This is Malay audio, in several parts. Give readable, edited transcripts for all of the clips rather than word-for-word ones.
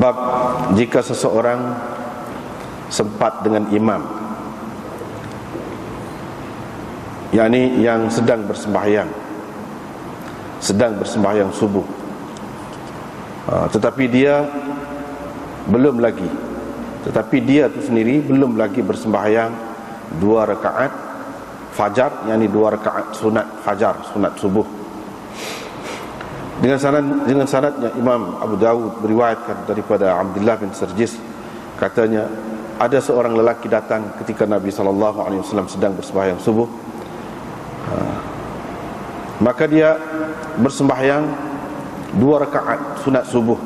Bab jika seseorang sempat dengan imam, yakni yang sedang bersembahyang subuh, tetapi dia itu sendiri belum lagi bersembahyang 2 rakaat fajar, yakni 2 rakaat sunat fajar, sunat subuh. Dengan sanadnya Imam Abu Dawud beriwayatkan daripada Abdullah bin Sarjis, katanya ada seorang lelaki datang ketika Nabi SAW sedang bersembahyang subuh. Maka dia bersembahyang 2 rakaat sunat subuh,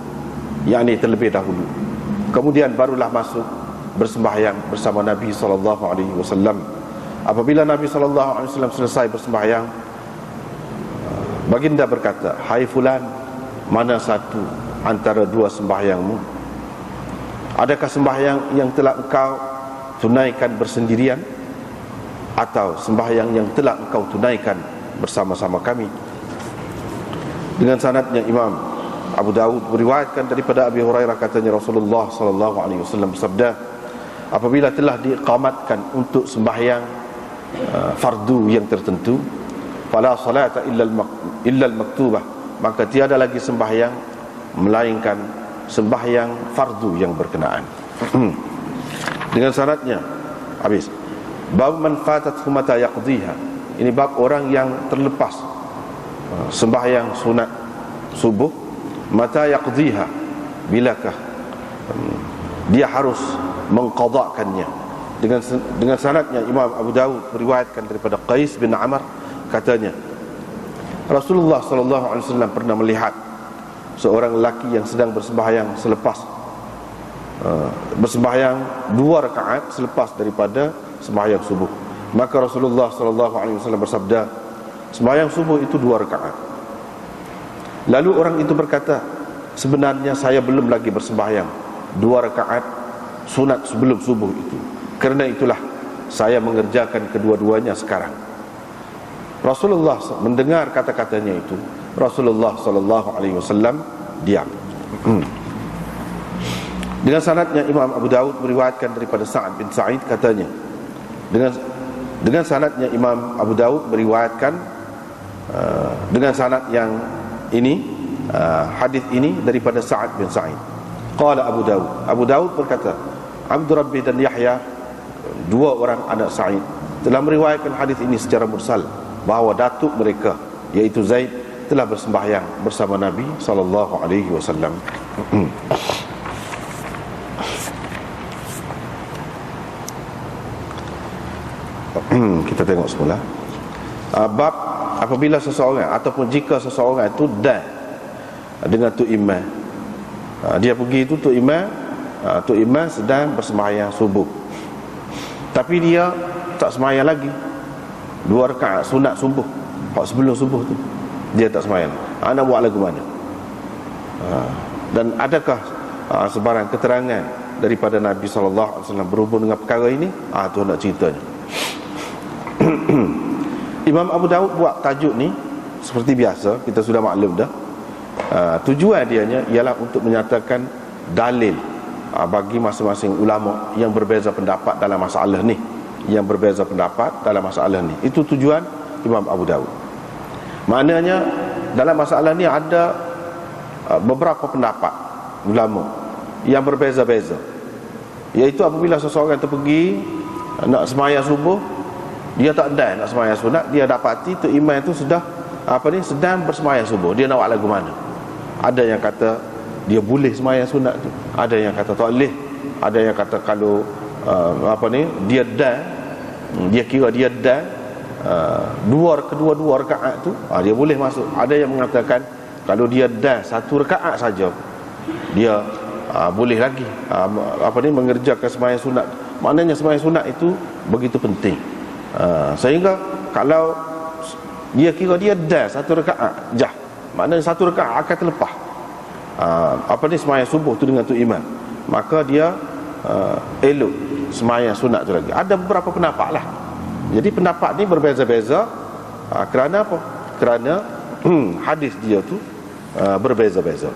yakni terlebih dahulu. Kemudian barulah masuk bersembahyang bersama Nabi SAW. Apabila Nabi SAW selesai bersembahyang, baginda berkata, "Hai fulan, mana satu antara 2 sembahyangmu? Adakah sembahyang yang telah engkau tunaikan bersendirian, atau sembahyang yang telah engkau tunaikan bersama-sama kami?" Dengan sanadnya Imam Abu Dawud beriwayatkan daripada Abi Hurairah, katanya Rasulullah SAW bersabda, apabila telah diiqamatkan untuk sembahyang fardu yang tertentu, fala salata illa al-maktubah, maka tiada lagi sembahyang melainkan sembahyang fardu yang berkenaan. Dengan sanadnya habis. Bab man fatathu mata yaqdiha, ini bab orang yang terlepas sembahyang sunat subuh, mata yaqdiha, bilakah dia harus mengqadhakannya. Dengan sanadnya Imam Abu Dawud beriwayatkan daripada Qais bin Amr, katanya Rasulullah SAW pernah melihat seorang lelaki yang sedang bersembahyang bersembahyang 2 rakaat selepas daripada sembahyang subuh. Maka Rasulullah SAW bersabda, sembahyang subuh itu 2 rakaat. Lalu orang itu berkata, sebenarnya saya belum lagi bersembahyang 2 rakaat sunat sebelum subuh itu, kerana itulah saya mengerjakan kedua-duanya sekarang. Rasulullah mendengar kata-katanya itu, Rasulullah SAW diam. Dengan sanadnya Imam Abu Dawud beriwayatkan daripada Sa'ad bin Sa'id, katanya dengan sanadnya Imam Abu Dawud beriwayatkan dengan sanad yang ini, hadis ini daripada Sa'ad bin Sa'id. Qala Abu Dawud berkata, Abdul Rabbi dan Yahya, 2 orang anak Sa'id, telah meriwayatkan hadis ini secara mursal, bahawa datuk mereka iaitu Zaid telah bersembahyang bersama Nabi SAW. Kita tengok semula. Bab apabila seseorang ataupun jika seseorang itu dah dengan Tok Imam, dia pergi itu Tok Imam sedang bersembahyang subuh, tapi dia tak sembahyang lagi 2 rakaat sunat subuh, sebelum subuh tu dia tak sembahyang. Nak buat lagu mana? Dan adakah sebarang keterangan daripada Nabi SAW berhubung dengan perkara ini? Tu nak ceritanya. Imam Abu Dawud buat tajuk ni seperti biasa, kita sudah maklum dah. Tujuan dianya ialah untuk menyatakan dalil bagi masing-masing ulama yang berbeza pendapat dalam masalah ni, Itu tujuan Imam Abu Dawud. Maknanya dalam masalah ni ada beberapa pendapat ulama yang berbeza-beza, iaitu apabila seseorang itu pergi nak sembahyang subuh, dia tak ada nak sembahyang sunat, dia dapati tu imam itu sudah sedang bersembahyang subuh, dia nak buat lagu mana? Ada yang kata dia boleh sembahyang sunat tu, ada yang kata tak boleh, ada yang kata kalau dia kira kedua-dua rakaat tu dia boleh masuk. Ada yang mengatakan kalau dia dah 1 rakaat saja, dia boleh lagi mengerjakan sembahyang sunat. Maknanya sembahyang sunat itu begitu penting, sehingga kalau dia kira dia dah 1 rakaat jah, maknanya 1 rakaat akan terlepas sembahyang subuh tu dengan tu imam, maka dia elok sembahyang sunat tu lagi. Ada beberapa pendapat lah. Jadi pendapat ni berbeza-beza kerana apa? Kerana hadis dia tu berbeza-beza.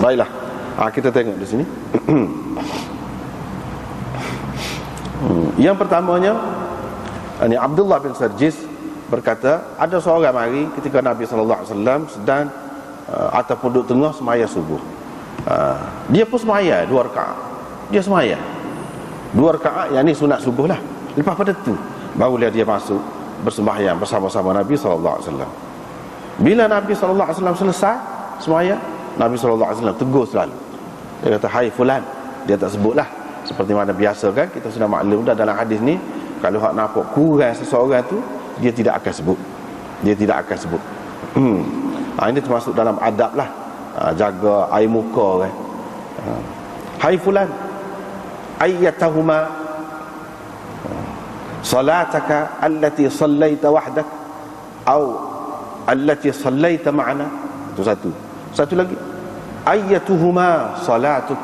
Baiklah, kita tengok di sini. Yang pertamanya, ini Abdullah bin Sarjis berkata, ada seorang mari ketika Nabi sallallahu alaihi wasallam sedang ataupun duduk tengah semaya subuh. Dia pun semaya 2 rakaat. Dia semaya 2 rakaat, yang ni sunat subuh lah. Lepas pada tu barulah dia masuk bersembahyang bersama-sama Nabi sallallahu alaihi wasallam. Bila Nabi sallallahu alaihi wasallam selesai semaya, Nabi sallallahu alaihi wasallam tegur selalu. Dia kata, "Hai fulan." Dia tak sebutlah. Seperti mana biasa kan, kita sudah maklum dah dalam hadis ni, kalau hak nampak kurang seseorang tu, dia tidak akan sebut. Dia tidak akan sebut. Ini termasuk dalam adab lah. Jaga air muka kan. "Hai fulan, ayyatahuma salataka allati sallaita wahdak atau allati sallaita ma'ana." Itu satu. Satu lagi, ayyatuhuma salatuk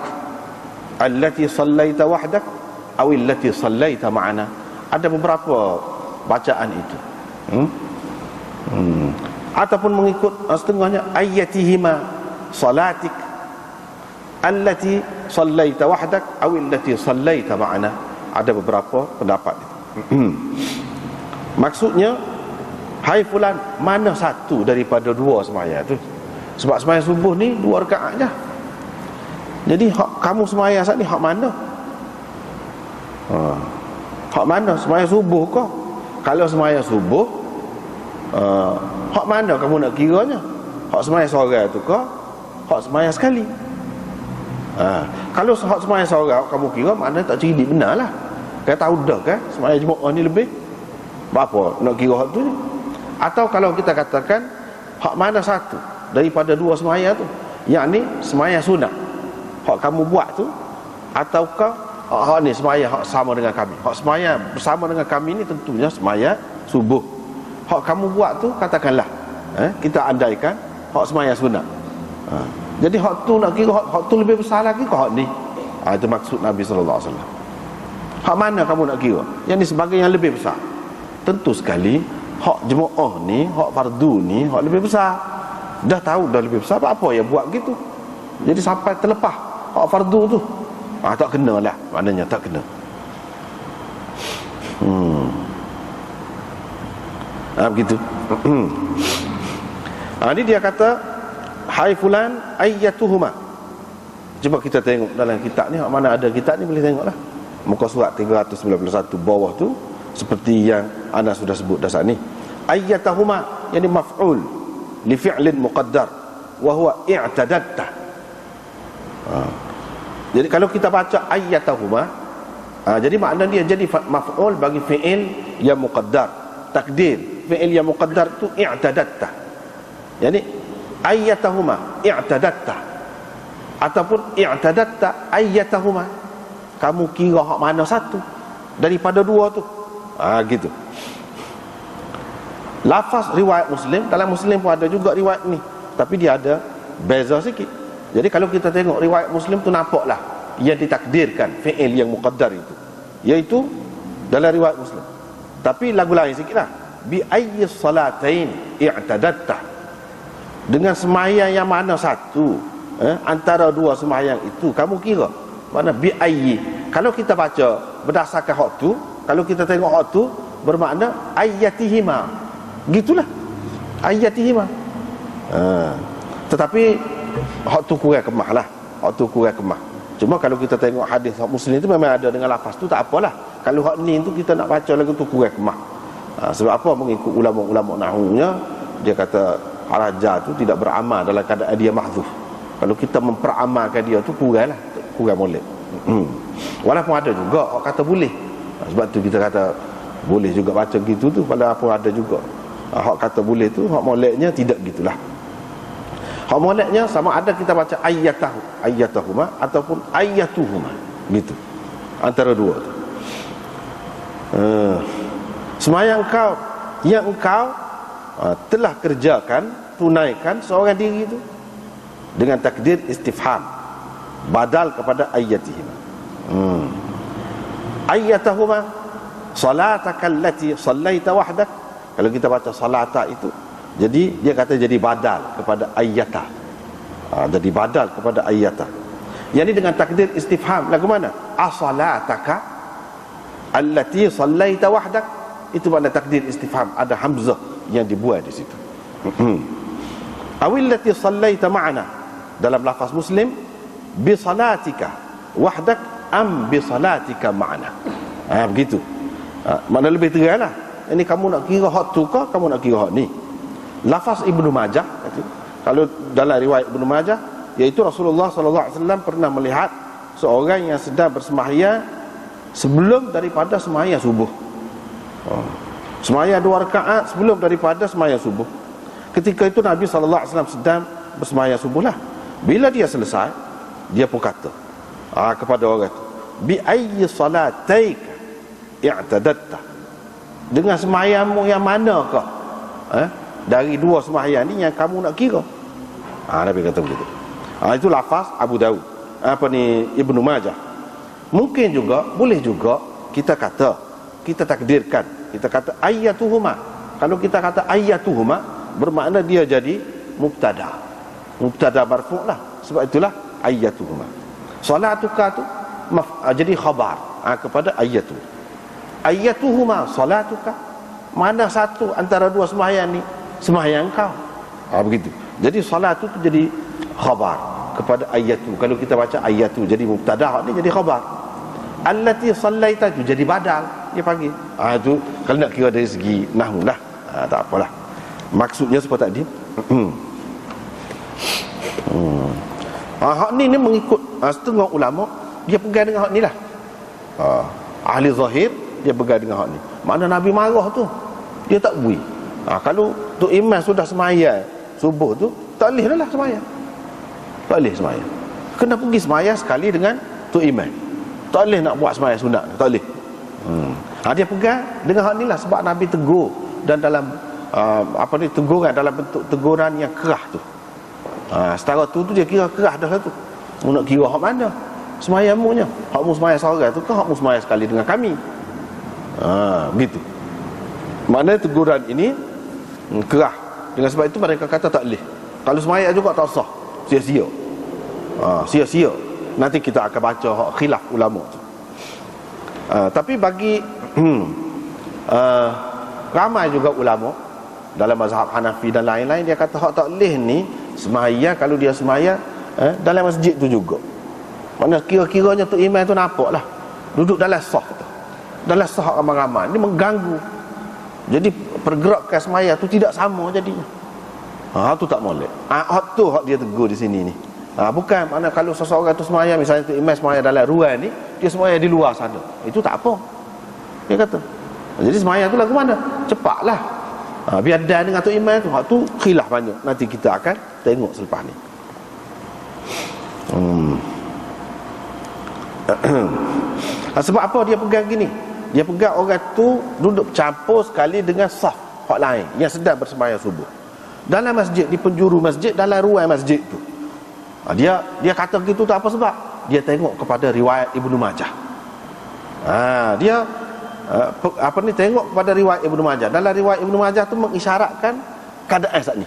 allati sallaita wahdak aw allati sallaita ma'ana. Ada beberapa bacaan itu. Ataupun mengikut setengahnya, ayyatihima salatik allati sallaita wahdak aw allati sallaita ma'ana. Ada beberapa pendapat itu. Maksudnya, hai fulan, mana satu daripada 2 semaya tu? Sebab semaya subuh ni 2 rakaat je. Jadi hak kamu semaya saat ni hak mana? Hak mana? Semaya subuh ke? Kalau semaya subuh, hak mana kamu nak kiranya? Hak semaya seorang tu ke? Hak semaya sekali? Kalau hak semaya seorang kamu kira, maknanya tak cerdik benar lah. Kau tahu dah kan semaya jemaah ni lebih berapa nak kira hak tu ni? Atau kalau kita katakan hak mana satu daripada 2 semaya tu, yang ni semaya sunat hak kamu buat tu, ataukah hak ni semaya hak sama dengan kami? Hak semaya bersama dengan kami ni tentunya semaya subuh. Hak kamu buat tu, katakanlah kita andaikan hak semaya sunat. Jadi hak tu nak kira hak tu lebih besar lagi ke hak ni? Itu maksud Nabi sallallahu alaihi wasallam. Hak mana kamu nak kira? Yang ni sebagai yang lebih besar. Tentu sekali hak jemaah ni, hak fardu ni, hak lebih besar. Dah tahu dah lebih besar, apa yang buat gitu? Jadi sampai terlepas hak fardu tu, tak kena lah, maknanya tak kena. Begitu. Ini dia kata, hai fulan ayyatuhuma. Cuba kita tengok dalam kitab ni, hak mana ada kitab ni boleh tengoklah. Muka surat 391 bawah tu, seperti yang anda sudah sebut dah saat ni. Ayyatahuma, yang ni maf'ul li fi'lin muqaddar wa huwa i'tadatta. Jadi kalau kita baca ayyatahuma, jadi makna dia jadi maf'ul bagi fi'il yang muqaddar. Takdir fi'il yang muqaddar tu i'tadatta. Yani ayyatahuma i'tadatta, ataupun i'tadatta ayyatahuma, kamu kira hak mana satu daripada 2 tu. Gitu. Lafaz riwayat Muslim, dalam Muslim pun ada juga riwayat ni, tapi dia ada beza sikit. Jadi kalau kita tengok riwayat Muslim tu, nampaklah yang ditakdirkan fi'il yang muqaddar itu, iaitu dalam riwayat Muslim. Tapi lagu lain sikitlah, bi ayyi salatain i'tadatta, dengan sembahyang yang mana satu antara 2 sembahyang itu kamu kira. Mana bi ayyi, kalau kita baca berdasarkan hak tu, kalau kita tengok hak tu, bermakna ayyatihima, gitulah, ayyatihima. Tetapi hak tu kurang kemah lah, hak tu kurang kemah. Cuma kalau kita tengok hadis Muslim itu memang ada dengan lafaz tu, tak apalah. Kalau hak ni tu kita nak baca lagu tu kurang kemah. Sebab apa? Mengikut ulama-ulama nahwunya, dia kata raja tu tidak beramal dalam keadaan dia mahdzuf. Kalau kita memperamalkan dia tu kurang lah, kurang molek. Walaupun ada juga orang kata boleh. Sebab tu kita kata boleh juga baca gitu tu, walaupun ada juga hak kata boleh tu, hak moleknya tidak gitulah. Hak moleknya sama ada kita baca ayyatahuma ataupun ayyatuhuma, gitu, antara 2 tu. Sembahyang engkau yang engkau telah kerjakan, tunaikan seorang diri itu, dengan takdir istifham, badal kepada ayyatihima. Ayyatahuma salataka allati sallaita wahdak. Kalau kita baca salata itu, jadi dia kata jadi badal kepada ayyata. Jadi badal kepada ayyata. Yang ini dengan takdir istifham. Lagu mana? Asalataka allati sallaita wahdak. Itu makna takdir istifham. Ada hamzah yang dibuat di situ. Awillati sallaita ma'ana. Dalam lafaz Muslim, bi salatika wahdak am bi salatika ma'ana. Begitu. Makna lebih terang lah. Ini kamu nak kira hak tu ke, kamu nak kira hak ni. Lafaz Ibnu Majah, kalau dalam riwayat Ibnu Majah, iaitu Rasulullah SAW pernah melihat seorang yang sedang bersembahyang sebelum daripada sembahyang subuh. Sembahyang 2 rakaat sebelum daripada sembahyang subuh. Ketika itu Nabi SAW sedang bersembahyang subuh lah. Bila dia selesai, dia pun kata kepada orang itu, bi ayyi salataik i'tadatta, dengan sembahyangmu yang manakah dari 2 sembahyang ni yang kamu nak kira? Nabi kata begitu. Itu lafaz Abu Daud, Ibnu Majah. Mungkin juga, boleh juga kita takdirkan, kita kata ayyatuhuma. Kalau kita kata ayyatuhuma, bermakna dia jadi mubtada marfu' lah. Sebab itulah ayyatuhuma. Salatuka tu jadi khabar kepada ayyatu. Ayyatuhuma salatuka, mana satu antara 2 sembahyang ni sembahyang kau. Begitu. Jadi salat tu jadi khabar kepada ayyatu. Kalau kita baca ayyatu jadi mubtada, ni jadi khabar. Allati sallaita tu jadi badal, dia panggil. Itu kalau nak kira dari segi nahwu lah. Tak apalah. Maksudnya seperti tadi. Hak ni mengikut setengah ulama, dia pegang dengan hak ni lah. Ahli zahir dia pegang dengan hak ni. Mana Nabi marah tu, dia tak bui. Kalau Tok Imam sudah semaya subuh tu, tak boleh dah lah semaya. Tak boleh semaya. Kena pergi semaya sekali dengan Tok Imam. Tak boleh nak buat semaya sunat, tak boleh. Dia pegang dengan hak ni lah, sebab Nabi tegur, dan dalam teguran dalam bentuk teguran yang kerah tu. Setara tu dia kira kerah dah lah tu. Mu nak kira hak mana? Semayamu nya. Hakmu semaya seorang tu ke hakmu semaya sekali dengan kami? Begitu. Mana teguran ini kerah. Dengan sebab itu mereka kata tak boleh. Kalau semaya juga tak sah. Sia-sia. Sia-sia. Nanti kita akan baca hak khilaf ulama tu. Tapi bagi ramai juga ulama dalam mazhab Hanafi dan lain-lain, dia kata hak tak boleh ni semaya, kalau dia semaya dalam masjid tu juga. Mana kira-kiranya tu imam tu nampak lah duduk dalam sah tu, dalam sah ramai-ramai, ni mengganggu. Jadi pergerakan semaya tu tidak sama jadinya. Tu tak molek. Hak tu hak dia tegur di sini ni. Bukan mana kalau seseorang tu semaya, misalnya tu imam semaya dalam ruang ni, dia semaya di luar sana, itu tak apa, dia kata. Jadi semaya tu lagu mana? Cepatlah. Biar dan dengan tu imam tu, hak tu khilaf banyak. Nanti kita akan tengok selepas ni. Sebab apa dia pegang gini? Dia pegang orang tu duduk campur sekali dengan saf hak lain yang sedang bersembahyang subuh dalam masjid, di penjuru masjid, dalam ruang masjid tu. Dia kata gitu tu apa sebab? Dia tengok kepada riwayat Ibnu Majah. Dia tengok kepada riwayat Ibnu Majah. Dalam riwayat Ibnu Majah tu mengisyaratkan keadaan saat ni,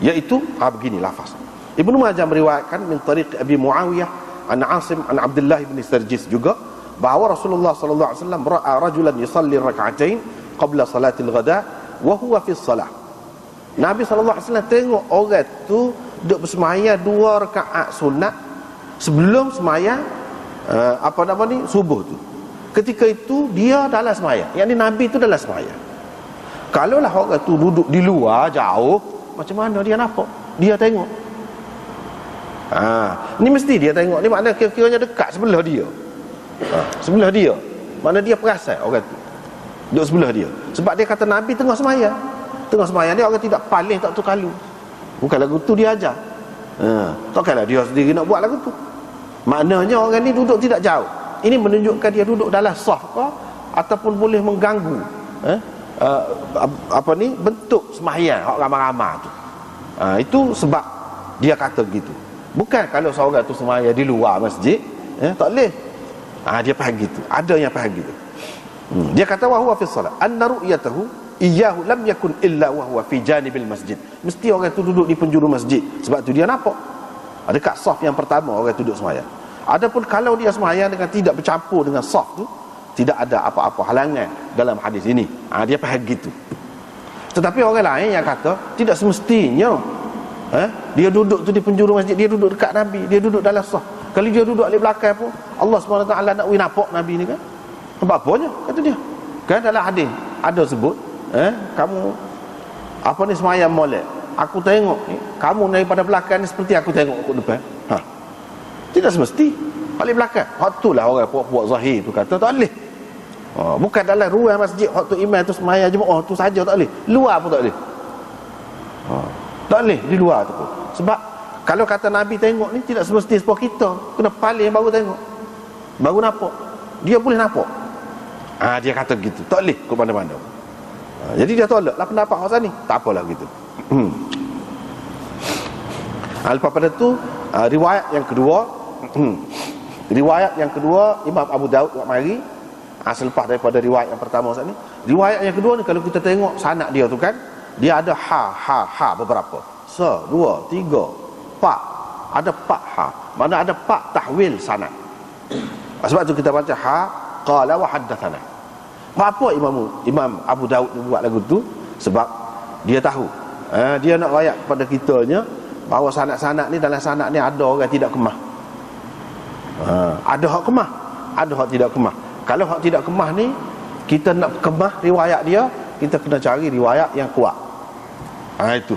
iaitu begini lafaz. Ibnu Majah meriwayatkan min tariq Abi Muawiyah an Asim an Abdullah bin Sarjis juga, bahawa Rasulullah sallallahu alaihi wasallam ra'a rajulan yusalli rak'atain qabla salatil ghada wa huwa fi shalah. Nabi sallallahu alaihi wasallam tengok orang tu duduk bersembahyang 2 rakaat sunat sebelum sembahyang subuh tu. Ketika itu dia dalam sembahyang, yakni Nabi tu dalam sembahyang. Kalaulah orang tu duduk di luar jauh, macam mana dia nampak? Dia tengok. Ni mesti dia tengok. Ni makna kira-kiranya dekat sebelah dia. Sebelah dia. Mana dia perasan orang tu duduk sebelah dia. Sebab dia kata Nabi tengah sembahyang. Tengah sembahyang dia orang tidak palih, tak tukalu. Bukan lagu tu dia ajar. Takkanlah dia sendiri nak buat lagu tu. Maknanya orang ni duduk tidak jauh. Ini menunjukkan dia duduk dalam saf ke, ataupun boleh mengganggu bentuk sembahyang hak ramai-ramai tu. Itu sebab dia kata begitu. Bukan kalau seorang tu sembahyang di luar masjid, tak boleh. Dia faham gitu. Ada yang faham gitu. Dia kata wa huwa fi shalah anna ru'yatahu iyyahu lam yakun illa wa huwa fi janibil masjid. Mesti orang tu duduk di penjuru masjid, sebab tu dia nampak. Dekat saf yang pertama orang duduk sembahyang. Adapun kalau dia sembahyang dengan tidak bercampur dengan saf tu, tidak ada apa-apa halangan dalam hadis ini. Dia faham gitu. Tetapi orang lain yang kata tidak semestinya dia duduk tu di penjuru masjid, dia duduk dekat Nabi, dia duduk dalam saf. Kalau dia duduk di belakang pun Allah SWT nak nampak Nabi ni kan. Apa-apanya kata dia. Kan dalam hadis ada sebut kamu apa ni sembahyang molek, aku tengok ni kamu daripada belakang ni seperti aku tengok kat depan. Tidak semesti balik belakang. Waktu lah orang puak-puak zahir tu kata tak boleh. Bukan dalam ruang masjid waktu imam tu sembahyang jemaah tu saja tak boleh. Luar pun tak boleh. Tak boleh di luar tu pun. Sebab kalau kata Nabi tengok ni tidak semesti sebab kita kena paling baru tengok, baru nampak. Dia boleh nampak. Dia kata gitu. Tak boleh ke mana-mana. Jadi dia tolak lah pendapat orang ni. Tak apalah gitu. Lepas pada tu riwayat yang kedua riwayat yang kedua Imam Abu Daud buat mari selepas daripada riwayat yang pertama saat ni. Riwayat yang kedua ni kalau kita tengok sanad dia tu kan, dia ada ha beberapa. 1, 2, 3, 4. Ada 4 ha. Mana ada 4 tahwil sanad. Sebab tu kita baca ha qala wa haddatsana. Apa Imam Abu Daud buat lagu tu? Sebab dia tahu dia nak rakyat kepada kitanya bahawa sanad-sanad ni, dalam sanad ni ada orang tidak kemah. Ada hak kemah, ada hak tidak kemah. Kalau hak tidak kemah ni, kita nak kemah riwayat dia, kita kena cari riwayat yang kuat. Itu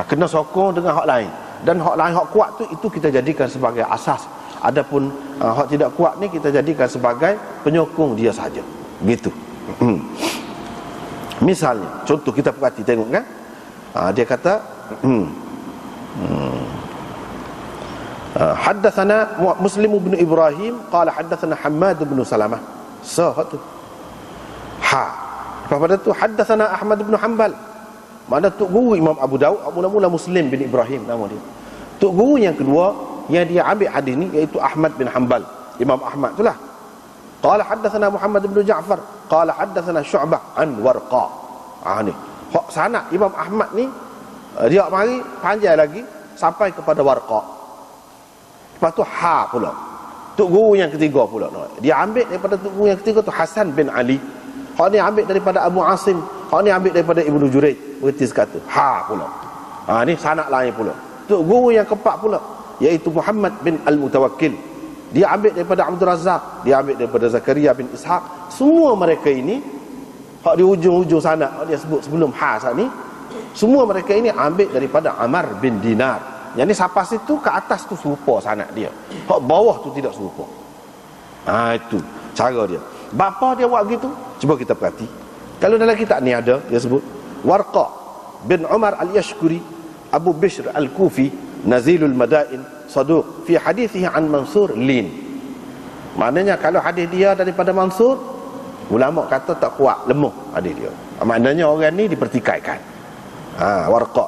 kena sokong dengan hak lain. Dan hak lain, hak kuat tu, itu kita jadikan sebagai asas. Adapun hak tidak kuat ni kita jadikan sebagai penyokong dia saja. Gitu. Misalnya, contoh kita perhati tengok kan, dia kata haddatsana Muslim bin Ibrahim qala haddatsana Hammad bin Salamah. Tu pada tu haddatsana Ahmad bin Hanbal. Mana tok guru Imam Abu Daud mula-mula Muslim bin Ibrahim nama dia. Tok guru yang kedua yang dia ambil hadis ni iaitu Ahmad bin Hanbal, Imam Ahmad itulah. Qala haddatsana Muhammad bin Ja'far qala haddatsana Syu'bah an Warqa. Ni hak sanad Imam Ahmad ni dia mari panjang lagi sampai kepada Warqa. Lepas tu ha pula tok guru yang ketiga pula dia ambil daripada tok guru yang ketiga tu Hasan bin Ali. Hak ni ambil daripada Abu Asim, hak ni ambil daripada Ibnu Jurayj. Berarti sekata ha pula. Ni sanad lain pula. Tok guru yang keempat pula iaitu Muhammad bin Al-Mutawakkil. Dia ambil daripada Abdul Razak, dia ambil daripada Zakaria bin Ishaq. Semua mereka ini hak di hujung-hujung sanad dia sebut sebelum ha saat ni, semua mereka ini ambil daripada Amr bin Dinar. Yang ni sampai situ ke atas tu serupa sanad dia. Hak bawah tu tidak serupa. Itu cara dia. Bapa dia buat gitu? Cuba kita perhati. Kalau dalam kitab ni ada dia sebut Warqa bin Umar al-Yashkuri Abu Bishr al-Kufi Nazilul Madain Saduq fi hadithihi an Mansur lin. Maknanya kalau hadis dia daripada Mansur, ulama kata tak kuat, lemah hadis dia. Maknanya orang ni dipertikaikan. Warqa.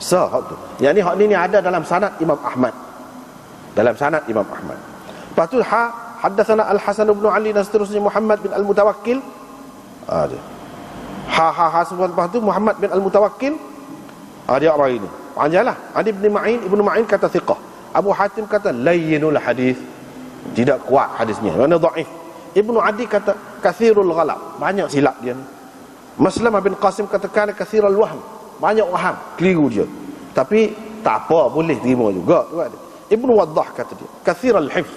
Hak tu. Yang ni hak ni ada dalam sanad Imam Ahmad. Dalam sanad Imam Ahmad. Lepas tu haddatsana Al-Hasan bin Ali dan seterusnya Muhammad bin Al-Mutawakkil. Dia. Lepas tu Muhammad bin Al-Mutawakkil. Dia apa ini? Panjanglah. Ibnu Ma'in kata thiqah. Abu Hatim kata layyinul hadis. Tidak kuat hadisnya. Mana dhaif. Ibnu Adi kata kathirul ghalab. Banyak silap dia ni. Maslamah bin Qasim kata kana kathirul wahm. Banyak waham, keliru dia. Tapi tak apa, boleh terima juga. Ibnu Waddah kata dia kathirul hifz,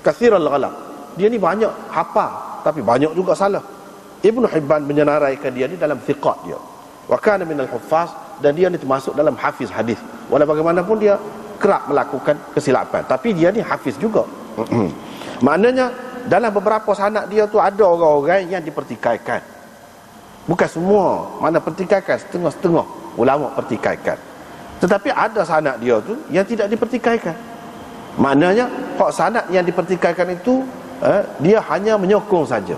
kathirul ghalab. Dia ni banyak hafal tapi banyak juga salah. Ibnu Hibban menyenaraikan dia ni dalam thiqat dia. Wa kana minal huffaz, dan dia ni termasuk dalam hafiz hadis. Walau bagaimanapun dia kerap melakukan kesilapan, tapi dia ni hafiz juga. Maknanya dalam beberapa sanad dia tu ada orang-orang yang dipertikaikan. Bukan semua, mana pertikaikan, setengah-setengah ulama pertikaikan. Tetapi ada sanad dia tu yang tidak dipertikaikan. Maknanya hak sanad yang dipertikaikan itu dia hanya menyokong saja,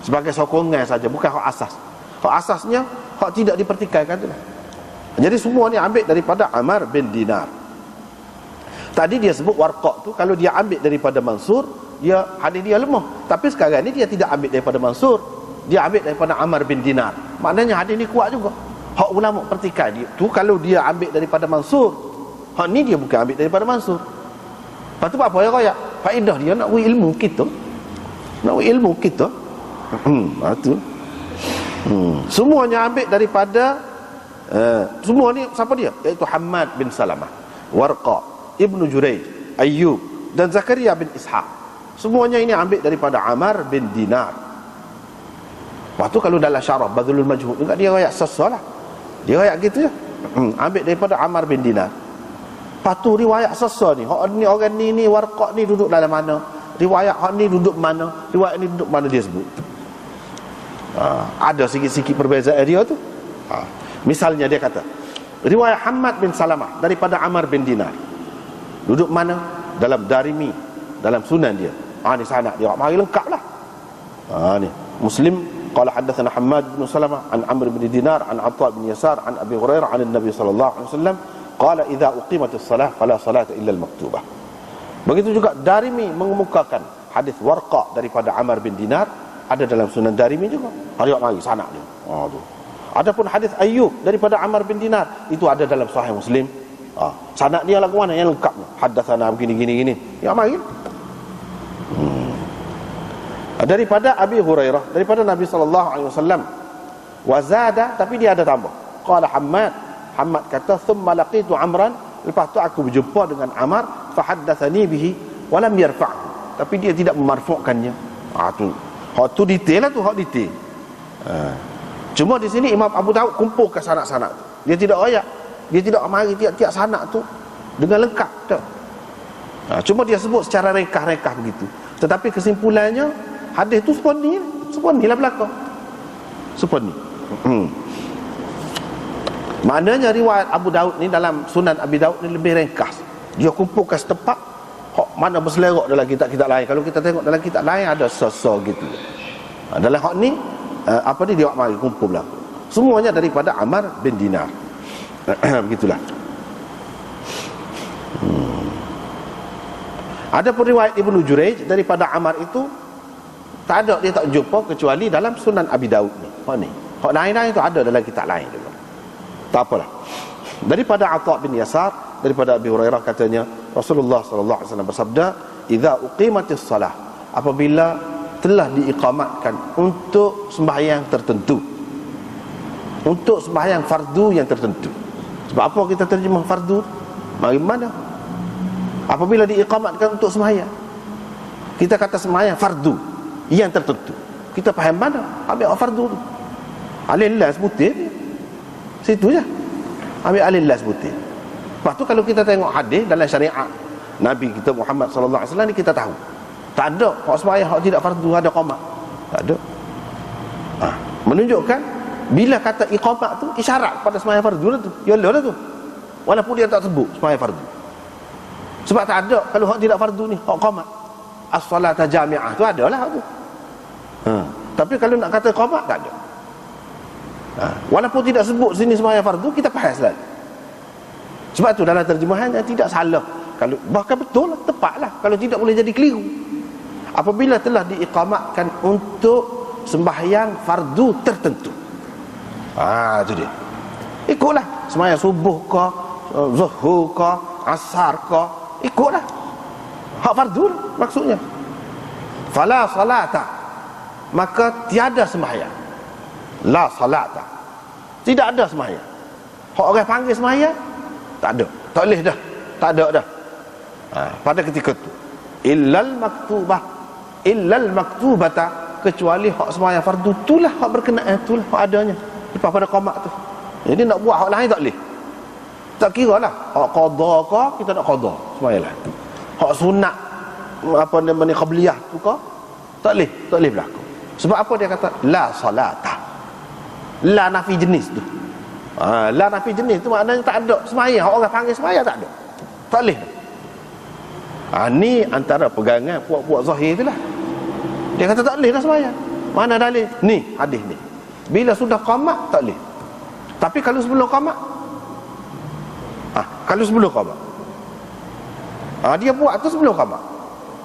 sebagai sokongan saja, bukan hak asas. Hak asasnya hak tidak dipertikaikan itulah. Jadi semua ni ambil daripada Amr bin Dinar. Tadi dia sebut Warqa tu kalau dia ambil daripada Mansur, dia hadis dia lemah. Tapi sekarang ni dia tidak ambil daripada Mansur, dia ambil daripada Amr bin Dinar. Maknanya hadis ni kuat juga. Hak ulama pertikai dia tu kalau dia ambil daripada Mansur, Hak ni dia bukan ambil daripada Mansur. Lepas tu apa yang royak? Faedah dia nak ilmu kita. Nak ilmu kita. Tu. Semuanya ambil daripada semua ni siapa dia? Iaitu Hammad bin Salamah, Warqa, Ibnu Jurayj, Ayyub dan Zakaria bin Ishaq. Semuanya ini ambil daripada Amar bin Dinar. Lepas tu kalau dalam syarah Badlul Majhud juga dia royak sesalah. Dia royak gitu je. Ambil daripada Amar bin Dinar. Lepas tu riwayat sesa ni, hak ni orang ni Warqa ni duduk dalam mana? Riwayat hak ni duduk mana? Riwayat ni duduk mana dia sebut. Ada sikit-sikit perbezaan dia tu. Misalnya dia kata riwayat Hammad bin Salamah daripada Amar bin Dinar duduk mana? Dalam Darimi, dalam sunan dia. Ni sanad dia mari lengkap lah. Ni Muslim qala hadatsana Hammad bin Salamah an Amr bin Dinar an Atha bin Yasar an Abi Hurairah an Nabi sallallahu alaihi wasallam qala idza uqimatis salah fala salata illa al-maktubah. Begitu juga Darimi mengemukakan hadis Warqa daripada Amr bin Dinar, ada dalam sunan Darimi juga. Riwayat mari sanad dia. Tu. Adapun hadis Ayyub daripada Amr bin Dinar itu ada dalam Sahih Muslim. Sanad dia lagu mana yang lengkap ni? Hadatsana begini. Ya mari. Daripada Abi Hurairah, daripada Nabi sallallahu alaihi wasallam. Wa zada, tapi dia ada tambah. Qala Hammad kata thumma laqitu Amran, lepas tu aku berjumpa dengan Amar, fa haddatsani bihi wa lam yarfa'hu. Tapi dia tidak memarfu'kannya. Tu detail lah tu, hak detail. Cuma di sini Imam Abu Daud kumpulkan sanad-sanad tu. Dia tidak royak. Dia tidak mari tiap-tiap sanad tu dengan lengkap tak. Cuma dia sebut secara rekah-rekah begitu. Tetapi kesimpulannya hadis tu seponi lah belaka. Seponi. Maknanya riwayat Abu Daud ni dalam Sunan Abi Daud ni lebih ringkas. Dia kumpulkan setepak mana berselerok dalam kitab-kitab lain. Kalau kita tengok dalam kitab lain ada sesa gitu. Dalam hak ni apa ni dia mari kumpul lah. Semuanya daripada Amar bin Dinar. Begitulah. Ada pun riwayat Ibnu Jurayj daripada Amar itu tak ada, dia tak jumpa kecuali dalam Sunan Abi Daud ni. Hak ni. Hak lain-lain itu ada dalam kitab lain juga. Tak apalah. Daripada Atha bin Yasar, daripada Abi Hurairah katanya Rasulullah sallallahu alaihi wasallam bersabda, "Idza uqimatis salah", apabila telah diiqamatkan untuk sembahyang tertentu, untuk sembahyang fardu yang tertentu. Sebab apa kita terjemah fardu? Mari mana? Apabila diiqamatkan untuk sembahyang, kita kata sembahyang fardu yang tertentu, kita faham mana? Ambil fardu tu, alillah sebutir situ je, ambil alillah sebutir. Lepas tu kalau kita tengok hadis dalam syariat Nabi kita Muhammad sallallahu alaihi wasallam ni, kita tahu tak ada hak sembahyang hak tidak fardu ada qamat. Tak ada. Menunjukkan bila kata iqamat tu isyarat pada sembahyang fardu lah tu. Yalah tu. Walaupun dia tak sebut sembahyang fardu. Sebab tak ada kalau hak tidak fardu ni, hak qamat. As-salata jami'ah tu adalah hak tu. Tapi kalau nak kata qamat tak ada. Walaupun tidak sebut sini sembahyang fardu, kita faham salah. Sebab tu dalam terjemahannya tidak salah. Kalau bahkan betul lah, tepatlah. Kalau tidak boleh jadi keliru. Apabila telah diiqamatkan untuk sembahyang fardu tertentu. Itu dia. Ikutlah sembahyang subuh ke, zuhur ke, asar ke, ikutlah. Hak fardu maksudnya. Fala salata, maka tiada sembahyang. La salata, tidak ada sembahyang. Hak orang panggil sembahyang tak ada, tak boleh dah, tak ada dah. Pada ketika tu illal maktubata, kecuali hak sembahyang fardu itulah hak berkenaan, itulah hak adanya lepas pada qamat tu. Jadi nak buat hak lain tak boleh. Tak kira lah hak qada ke, kita nak qada sembahyang lain. Hak sunat apa namanya qabliyah tu ke, tak boleh berlaku. Sebab apa dia kata la salata, la nafi jenis tu. La nafi jenis tu maknanya tak ada sembahyang, hak orang panggil sembahyang tak ada, tak boleh. Ni antara pegangan puak-puak zahir itulah. Dia kata tak boleh dah sembahyang. Mana dalil? Ni hadis ni. Bila sudah qamat tak boleh. Tapi kalau sebelum qamat, kalau sebelum qamat, dia buat tu sebelum qamat.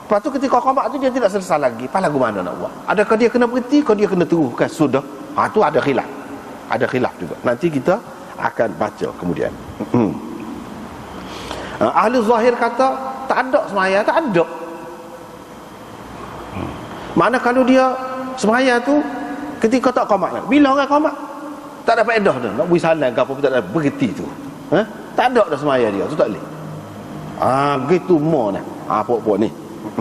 Lepas tu ketika qamat tu dia tidak selesai lagi. Pas lagu mana nak buat? Adakah dia kena berhenti, atau dia kena teruskan? Sudah. Tu ada khilaf. Ada khilaf juga. Nanti kita akan baca kemudian. Ahli zahir kata tak ada semaya, tak ada. Mana kalau dia semaya tu ketika tak qamat lah. Bila orang qamat tak ada faedah dah. Nak beri salam ke apa pun tak ada berhenti tu. Tak ada dah semaya dia, tu tak boleh. Begitu mo nah. Pokok-pokok ni.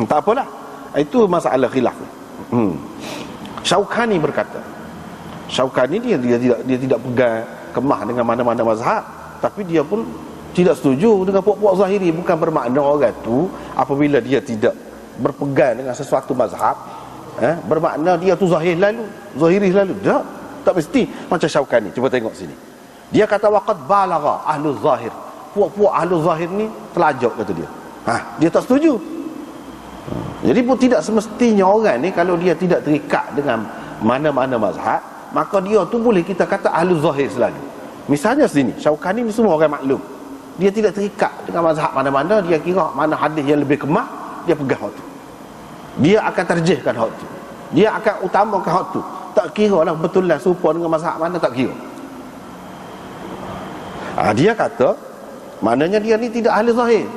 Tak apalah. Itu masalah khilaf. Syaukani berkata. Syaukani dia tidak pegang kemah dengan mana-mana mazhab, tapi dia pun tidak setuju dengan puak-puak zahiri. Bukan bermakna orang tu apabila dia tidak berpegang dengan sesuatu mazhab, bermakna dia tu zahir lalu, zahiri lalu. Tak mesti. Macam Syaukani, cuba tengok sini. Dia kata waqad balagha ahlu zahir. Puak-puak ahlu zahir ni telajak, kata dia. Dia tak setuju. Jadi pun tidak semestinya orang ni kalau dia tidak terikat dengan mana-mana mazhab, maka dia tu boleh kita kata ahlu zahir selalu. Misalnya sini, Syaukani ni semua orang maklum. Dia tidak terikat dengan mazhab mana-mana, dia kira mana hadis yang lebih kemah, dia pegang hak tu. Dia akan terjihkan hak tu. Dia akan utamakan hak tu. Tak kira lah betul lah serupa dengan mazhab mana, tak kira. Dia kata, maknanya dia ni tidak ahli zahir.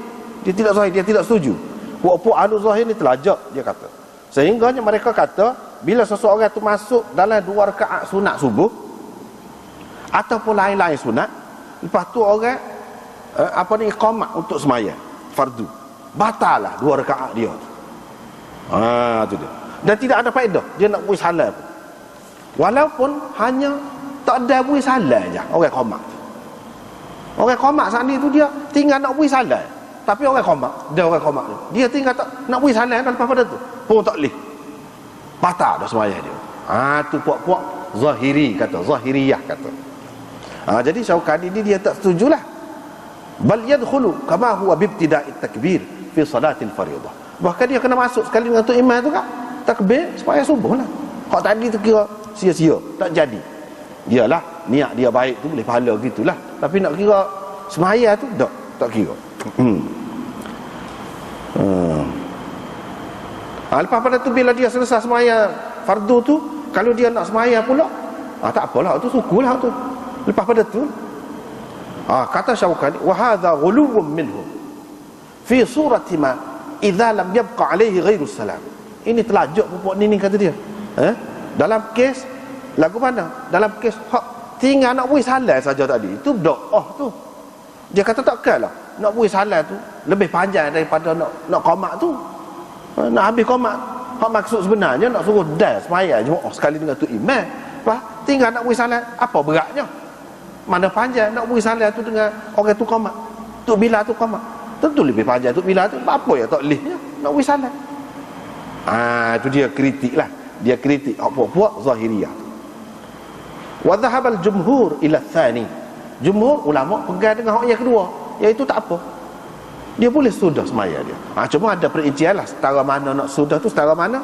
Dia tidak zahir, dia tidak setuju. Puak-puak ahli zahir ni telajak, dia kata. Sehingganya mereka kata, bila seseorang tu masuk dalam 2 rakaat sunat subuh ataupun lain-lain sunat, lepas tu orang iqamah untuk sembahyang fardu, batal lah 2 rakaat dia tu. Tu dia. Dan tidak ada faedah dia nak beri salam, walaupun hanya tak ada beri salam je orang qamat. Orang qamat saat ni tu dia tinggal nak beri salam, tapi orang qamat dia tinggal tak nak beri salam kan, lepas pada tu pun tak boleh, batal dah sembahyang dia. Tu puak-puak zahiri kata, zahiriyah kata. Jadi Syaukani ni dia tak setujulah. Bal yadkhulu kama huwa bibtida'it takbir fi salatil fardhah. Bahkan dia kena masuk sekali dengan tu imam tu kan, takbir supaya subuh lah. Kalau tadi tu kira sia-sia, tak jadi. Dialah niat dia baik tu boleh pahala gitulah, tapi nak kira semaya tu tak kira. Lepas pada tu bila dia selesai semaya fardu tu, kalau dia nak semaya pula, tak apalah, tu sukulah tu. Lepas pada tu kata Syaukani, wa hadha ghuluwun minhum fi surati ma idza lam yabqa alaihi ghairu salam. Ini telajak pupuk ni kata dia. Dalam kes lagu mana? Dalam kes tinggal nak beri salam saja tadi, itu doa tu. Dia kata takkanlah nak beri salam tu lebih panjang daripada nak qamat tu. Nak habis qamat, hak maksud sebenarnya nak suruh dah sembahyang jemaah sekali dengan tu imam. Lepas tinggal nak beri salam, apa beratnya? Mana panjang nak beri salam tu dengan orang tu qamat, tu bila tu qamat. Tentu lebih panjang tu bila tu. Apa ya tak lehnya nak beri salam. Itu dia kritik lah. Dia kritik puak-puak zahiriyah. Wa dhahabal jumhur ila tsani. Jumhur ulama pegang dengan hak yang kedua, iaitu tak apa, dia boleh sudah semaya dia. Cuma ada perincian lah, setara mana nak sudah tu, setara mana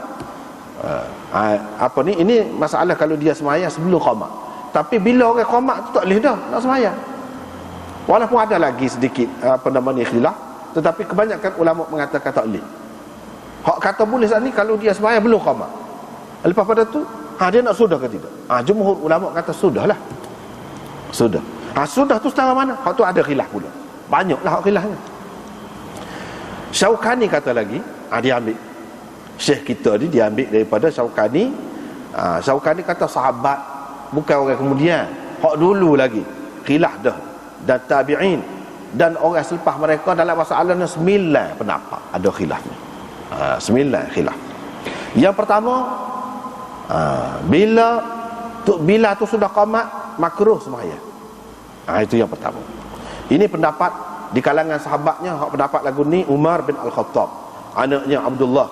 ini masalah kalau dia semaya sebelum qamat. Tapi bila orang qamat tu tak boleh dah nak semaya. Walaupun ada lagi sedikit khilaf, tetapi kebanyakan ulama mengatakan tak boleh. Hak kata boleh saat ni kalau dia semaya belum qamat. Lepas pada tu dia nak sudah ke tidak? Jumhur ulama kata sudahlah. Sudah. Sudah tu setara mana? Hak tu ada khilaf pula. Banyaklah hak khilafnya. Syaukani kata lagi, dia ambil syekh kita ni, dia ambil daripada Syaukani. Syaukani kata sahabat, bukan orang kemudian, hak dulu lagi khilaf dah, dan tabi'in dan orang selepas mereka dalam masalah ni 9 pendapat ada khilafnya. 9 khilaf. Yang pertama, bila tu sudah qamat makruh sembahyang. Itu yang pertama. Ini pendapat di kalangan sahabatnya. Hak pendapat lagu ni Umar bin Al-Khattab, anaknya Abdullah,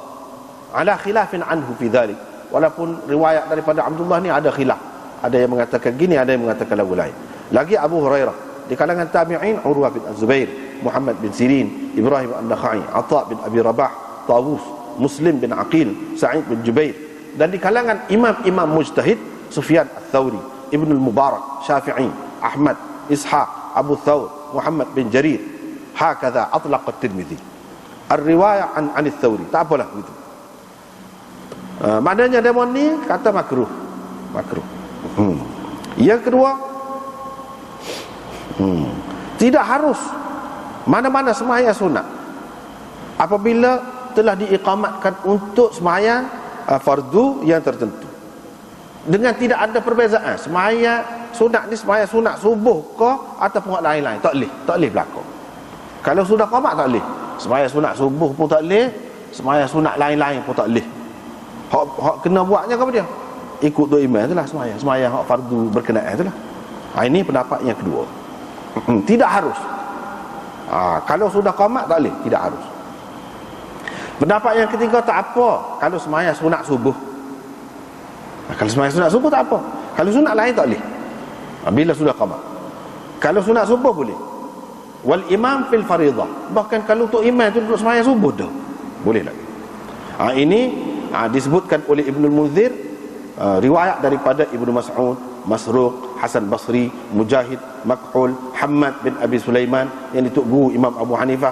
ala khilafin anhu fi dhalik. Walaupun riwayat daripada Abdullah ni ada khilaf, ada yang mengatakan gini, ada yang mengatakan lagu lain. Lagi Abu Hurairah, di kalangan tabi'in Urwah bin Az-Zubair, Muhammad bin Sirin, Ibrahim An-Nakhai, Atha bin Abi Rabah, Tawus, Muslim bin Aqil, Sa'id bin Jubair. Dan di kalangan imam-imam mujtahid, Sufyan Ats-Tsauri, Ibnu Mubarak, Syafi'i, Ahmad, Ishaq, Abu Thawr, Muhammad bin Jarir. Hakadha atlaq at-Tirmidzi ar-riwayah an Ats-Tsauri. Tak apalah begitu. Maknanya demon ni kata makruh. Yang kedua, tidak harus Mana-mana sembahyang sunat apabila telah diiqamatkan untuk sembahyang fardu yang tertentu, dengan tidak ada perbezaan sembahyang sunat ni sembahyang sunat subuh ke ataupun lain-lain, tak boleh berlaku. Kalau sudah qamat tak boleh. Sembahyang sunat subuh pun tak boleh, sembahyang sunat lain-lain pun tak boleh. Hak kena buatnya apa dia? Ikut tu imam itulah sembahyang hak fardu berkenaan itulah. Ini pendapat yang kedua. Tidak harus. Kalau sudah qamat tak boleh, tidak harus. Pendapat yang ketiga, tak apa kalau sembahyang sunat subuh. Kalau sembahyang sunat subuh tak apa. Kalau sunat lain tak boleh. Bila sudah qamat. Kalau sunat subuh boleh. Wal imam fil faridah. Bahkan kalau untuk imam tu duduk sembahyang subuh dah boleh lagi. Ini disebutkan oleh Ibnu Munzir, riwayat daripada Ibnu Mas'ud, Masruq, Hasan Basri, Mujahid, Makhul, Hammad bin Abi Sulaiman, yang itu guru Imam Abu Hanifah.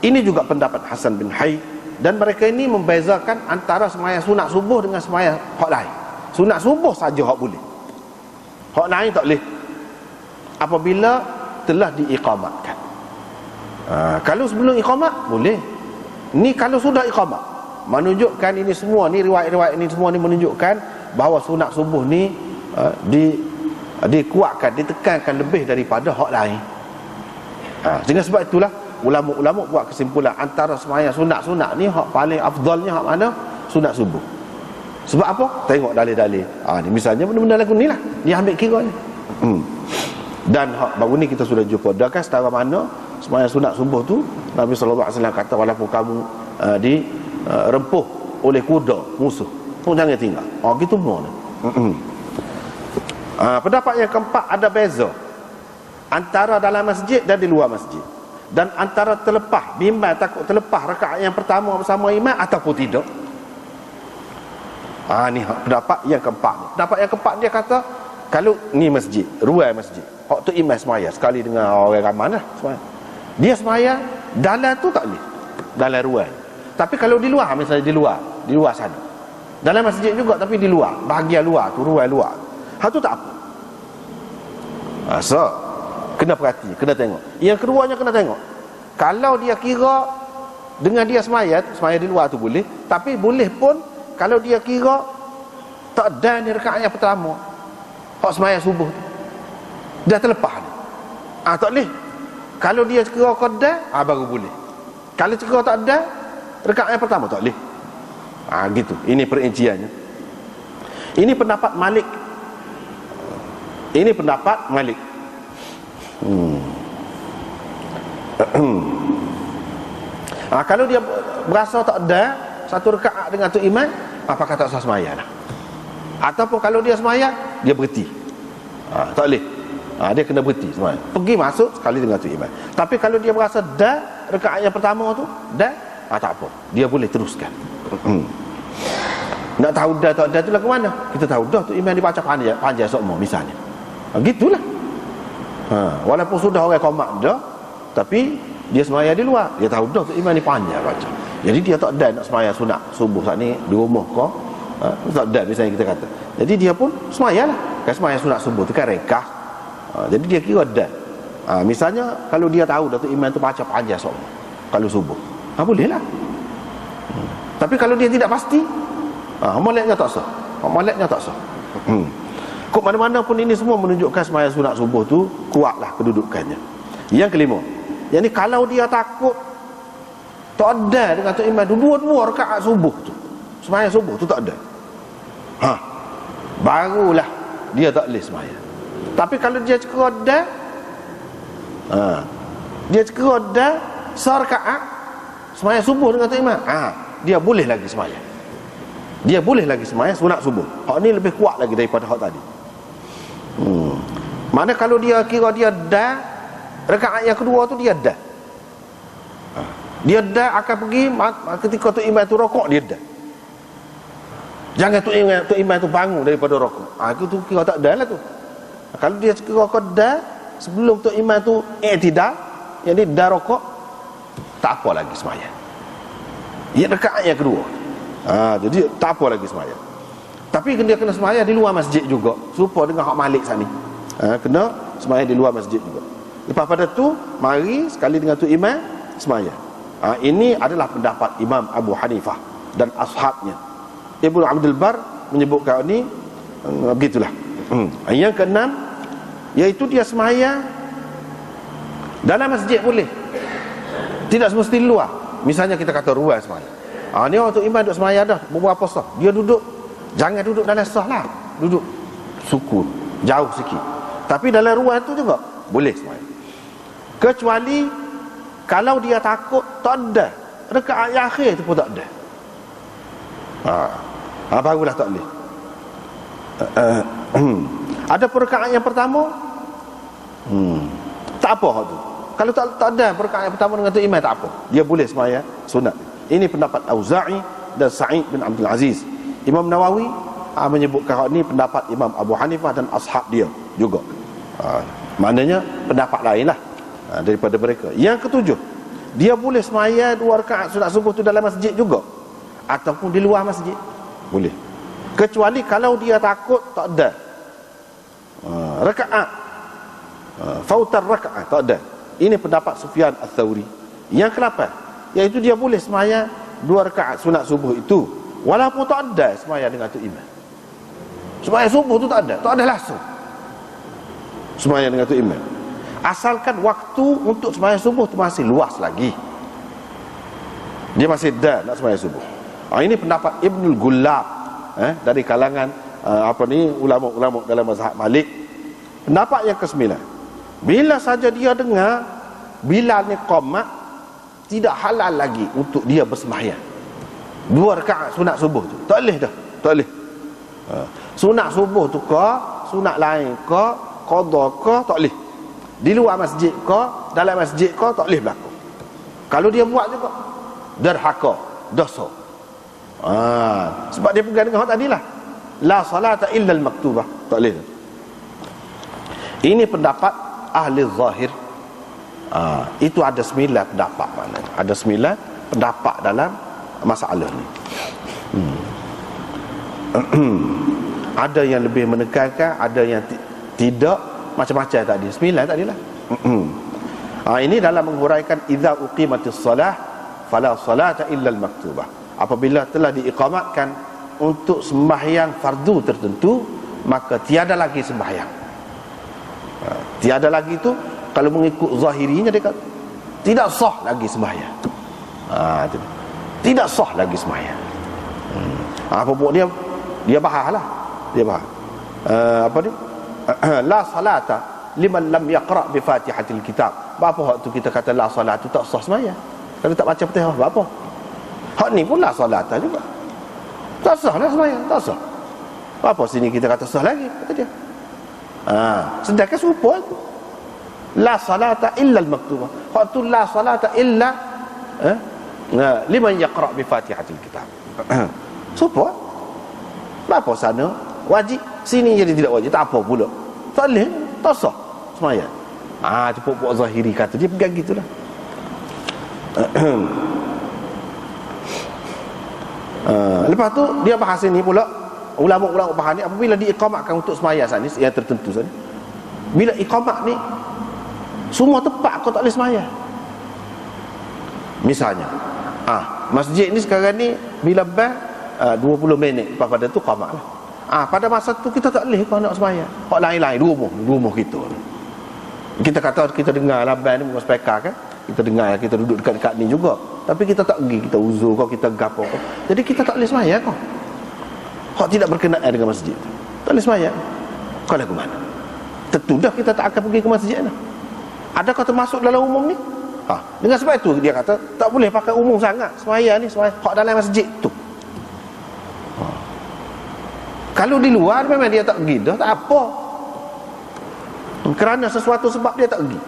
Ini juga pendapat Hasan bin Hayy, dan mereka ini membezakan antara sembahyang sunat subuh dengan sembahyang hak lain. Sunat subuh saja hak boleh, hak lain tak boleh apabila telah diiqamatkan. Kalau sebelum iqamat boleh. Ni kalau sudah iqamat, menunjukkan ini semua ni, riwayat-riwayat ini semua ni menunjukkan bahawa sunat subuh ni dikuatkan, ditekankan lebih daripada hak lain. Dengan sebab itulah ulama-ulama buat kesimpulan antara sembahyang sunat-sunat ni hak paling afdalnya hak mana? Sunat subuh. Sebab apa? Tengok dalil-dalil. Ni misalnya benda-benda lagu ni lah dia ambil kira ni. Dan baru ni kita sudah jumpa dah kan setara mana sembahyang sunat subuh tu Nabi SAW kata, walaupun kamu dirempuh oleh kuda musuh pun jangan tinggal. Gitu pun. Pendapat yang keempat, ada beza antara dalam masjid dan di luar masjid, dan antara terlepas, bimbang takut terlepas rakaat yang pertama bersama imam ataupun tidak. Ni pendapat yang keempat ni. Pendapat yang keempat dia kata, kalau ni masjid, ruang masjid, hak tu imam sembahyang sekali dengan orang ramai lah sembahyang, dia sembahyang dalam tu tak boleh, dalam ruang. Tapi kalau di luar, misalnya di luar sana, dalam masjid juga tapi di luar, bahagian luar tu, ruang luar, hak tu tak apa. So kena perhati, kena tengok. Yang keduanya kena tengok, kalau dia kira dengan dia sembahyang di luar tu boleh, tapi boleh pun kalau dia kira tak ada ni rakaat yang pertama hak sembahyang subuh tu dah terlepas ni, tak boleh. Kalau dia kira qada, baru boleh. Kalau kira tak ada rakaat yang pertama tak boleh. Gitu. Ini perinciannya. Ini pendapat Malik. Ini pendapat Malik. Kalau dia berasa tak ada satu rakaat dengan tu imam, apakah tak sah sembahyang lah. Ataupun kalau dia sembahyang, dia berhenti. Tak boleh. Dia kena berhenti sembahyang, pergi masuk sekali dengan tu imam. Tapi kalau dia berasa dah rakaat yang pertama tu dah, tak apa, dia boleh teruskan. Nak tahu dah tak dah tu lah ke mana? Kita tahu dah tu imam dibaca panjang sokmo misalnya. Gitulah. Walaupun sudah orang qamat dah, tapi dia sembahyang di luar, dia tahu dah tu imam ni panjang baca. Jadi dia tak ada nak sembahyang sunat subuh saat ni di rumah kau, tak ada misalnya kita kata. Jadi dia pun sembahyang lah. Kan sembahyang sunat subuh tu kan rekah. Jadi dia kira ada. Misalnya kalau dia tahu Datuk Imam tu baca panjang soal kalau subuh, boleh lah. Tapi kalau dia tidak pasti, moleknya tak sah. Moleknya tak sah. Kok mana-mana pun ini semua menunjukkan sembahyang sunat subuh tu kuatlah kedudukannya. Yang kelima, yang ni kalau dia takut tak ada dengan Datuk Imam tu dua-dua rakaat subuh tu, sembahyang subuh tu tak ada, barulah dia tak boleh sembahyang. Tapi kalau dia cekera dah, dia cekera dah serakaat sembahyang subuh dengan Datuk Imam, dia boleh lagi sembahyang. Dia boleh lagi sembahyang sunat subuh. Hak ni lebih kuat lagi daripada hak tadi. Mana kalau dia kira dia dah rakaat yang kedua tu dia dah, dia dah akan pergi ketika tu imam tu rokok, dia dah. Jangan tu imam tu bangun daripada rokok. Itu tu kira tak dah lah tu. Kalau dia kira dah sebelum tu imam tu i'tidal, yang ni dah rokok, tak apa lagi sembahyang. Ia rakaat yang kedua. Jadi tak apa lagi sembahyang. Tapi dia kena sembahyang di luar masjid juga, serupa dengan hak Malik saat ni. Kena sembahyang di luar masjid juga. Lepas pada tu mari sekali dengan tu imam semaya. Ini adalah pendapat Imam Abu Hanifah dan ashabnya. Ibnu Abdul Bar menyebutkan ini begitulah. Yang keenam, iaitu dia semaya dalam masjid boleh, tidak semesti luar. Misalnya kita kata ruang semaya, ni waktu imam duduk semaya dah beberapa sah, dia duduk, jangan duduk dalam sah lah, duduk sukun jauh sikit, tapi dalam ruang tu juga boleh semaya. Kecuali kalau dia takut tak ada rakaat yang akhir tu pun tak ada, barulah tak boleh. Ada perkataan yang pertama, tak apa hak tu. Kalau tak ada perkataan yang pertama dengan tu imam, tak apa, dia boleh semaya sunat. Ini pendapat Auza'i dan Sa'id bin Abdul Aziz. Imam Nawawi menyebutkan hak ni pendapat Imam Abu Hanifah dan ashab dia juga. Maknanya pendapat lain lah daripada mereka. Yang ketujuh, dia boleh semaya 2 rakaat sunat subuh tu dalam masjid juga, ataupun di luar masjid boleh. Kecuali kalau dia takut tak ada rakaat, fautar rakaat, tak ada. Ini pendapat Sufyan Ats-Tsauri. Yang ke-8, iaitu dia boleh semaya 2 rakaat sunat subuh itu walaupun tak ada semaya dengan tu imam. Semaya subuh tu tak ada langsung semaya dengan tu imam, asalkan waktu untuk semaya subuh tu masih luas lagi, dia masih ada nak semaya subuh. Ini pendapat Ibnul Gullab dari kalangan ulama-ulama dalam mazhab Malik. Pendapat yang ke-9, bila saja dia dengar Bilal ni qamat, tidak halal lagi untuk dia bersembahyang 2 rakaat sunat subuh tu, tak boleh dah, tak boleh. Sunat subuh tu ke, sunat lain ke, qada ke, tak boleh. Di luar masjid ke, dalam masjid ke, tak boleh berlaku. Kalau dia buat juga derhaka, dosa. Sebab dia pegang dengan hak tadilah, la salata illa al-maktubah, tak boleh. Ini pendapat ahli zahir. Itu ada 9 pendapat, maknanya ada 9 pendapat dalam masalah ni. Ada yang lebih menekankan, ada yang tidak, macam-macam tadi, 9 tadilah. Ini dalam menghuraikan idza uqimatis salah fala salata illa al-maktubah. Apabila telah diiqamatkan untuk sembahyang fardu tertentu, maka tiada lagi sembahyang. Tiada lagi itu kalau mengikut zahirinya, dia kata tidak sah lagi sembahyang. Tidak sah lagi sembahyang. Apa buat dia bahaslah, dia bahas apa ni, la salata liman lam yaqra bi fatihatil kitab. Apa waktu kita kata la salat tu tak sah sembahyang kalau tak baca Fatihah? Apa hak ni pun la salata juga, tak sah lah sembahyang, tak sah. Apa sini kita kata sah lagi, kata dia. Sedangkan serupa tu, la salata illa al-maktubah. Hak tu la salata illa liman yaqra bi fatihatil kitab. Serupa. Apa sana wajib, sini jadi tidak wajib, tak apa pula, tak boleh, tak sah sembahyang. Cepat buat zahiri kata dia pegang gitulah. Lepas tu dia bahas ini pula, ulama-ulama bahas ni, apabila diiqamatkan untuk sembahyang saat ni yang tertentu saat ni, bila iqamat ni semua tepat, kau tak boleh sembahyang. Misalnya masjid ni sekarang ni bila 20 minit lepas pada tu qamat lah. Pada masa tu kita tak boleh kau nak sembahyang. Hak lain-lain rumah kita. Kita kata kita dengar laban ni dengan speaker kan, kita dengar, kita duduk dekat-dekat ni juga, tapi kita tak pergi, kita uzur kau, kita gapo kau, jadi kita tak boleh sembahyang kau. Hak tidak berkenaan dengan masjid tu, tak boleh sembahyang. Kau lagu mana? Tentu dah kita tak akan pergi ke masjid dah. Adakah termasuk dalam umum ni? Dengan sebab itu dia kata tak boleh pakai umum sangat sembahyang ni, sembahyang hak dalam masjid tu. Kalau di luar memang dia tak pergi dah, tak apa, kerana sesuatu sebab dia tak pergi.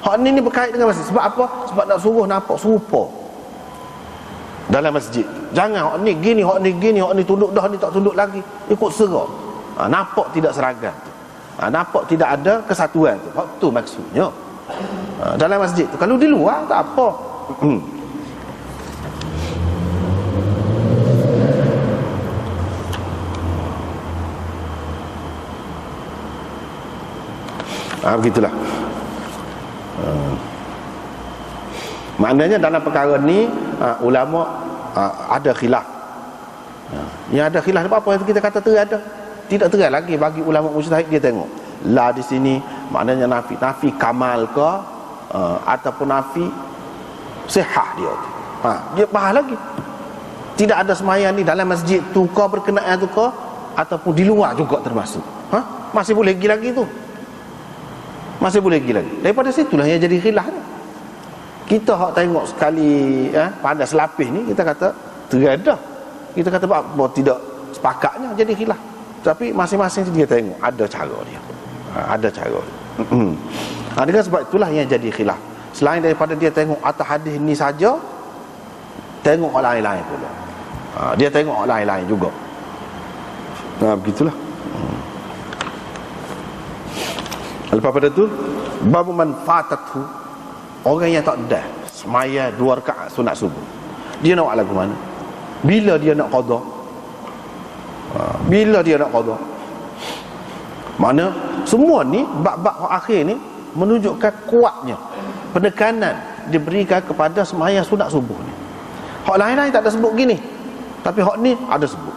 Hak ni berkait dengan masjid. Sebab apa? Sebab nak suruh nampak serupa dalam masjid. Jangan hak ni gini, hak ni gini, hak ni tunduk dah, ni tak tunduk lagi, ikut serak. Nampak tidak seragam tu, nampak tidak ada kesatuan tu. Hak tu maksudnya dalam masjid tu. Kalau di luar tak apa. Begitulah. Maknanya dalam perkara ni ulama ada khilaf. Yang ada khilaf apa yang kita kata terai ada. Tidak terai lagi bagi ulama mujtahid, dia tengok. La di sini maknanya nafi kamal ke ataupun nafi sihah dia tu. Dia bahas lagi. Tidak ada sembahyang ni dalam masjid tu ke berkenaan tu ke ataupun di luar juga termasuk. Masih boleh pergi lagi tu. Masih boleh pergi lagi. Daripada situlah yang jadi khilaf ni. Kita hak tengok sekali pada selapis ni kita kata terada. Kita kata apa tidak sepakatnya jadi khilaf. Tapi masing-masing dia tengok ada cara dia. Ada cara. Dengan sebab itulah yang jadi khilaf. Selain daripada dia tengok atas hadis ni saja, tengok orang lain-lain pula. Dia tengok orang lain-lain juga. Begitulah. Lepas pada tu babu man fatatu, orang yang tak ada semaya 2 rakaat sunat subuh, dia nak buat lagu mana? Bila dia nak qada? Bila dia nak qada? Mana semua ni bab-bab akhir ni menunjukkan kuatnya penekanan diberikan kepada semaya sunat subuh ni. Hak lain-lain tak ada sebut gini, tapi hak ni ada sebut.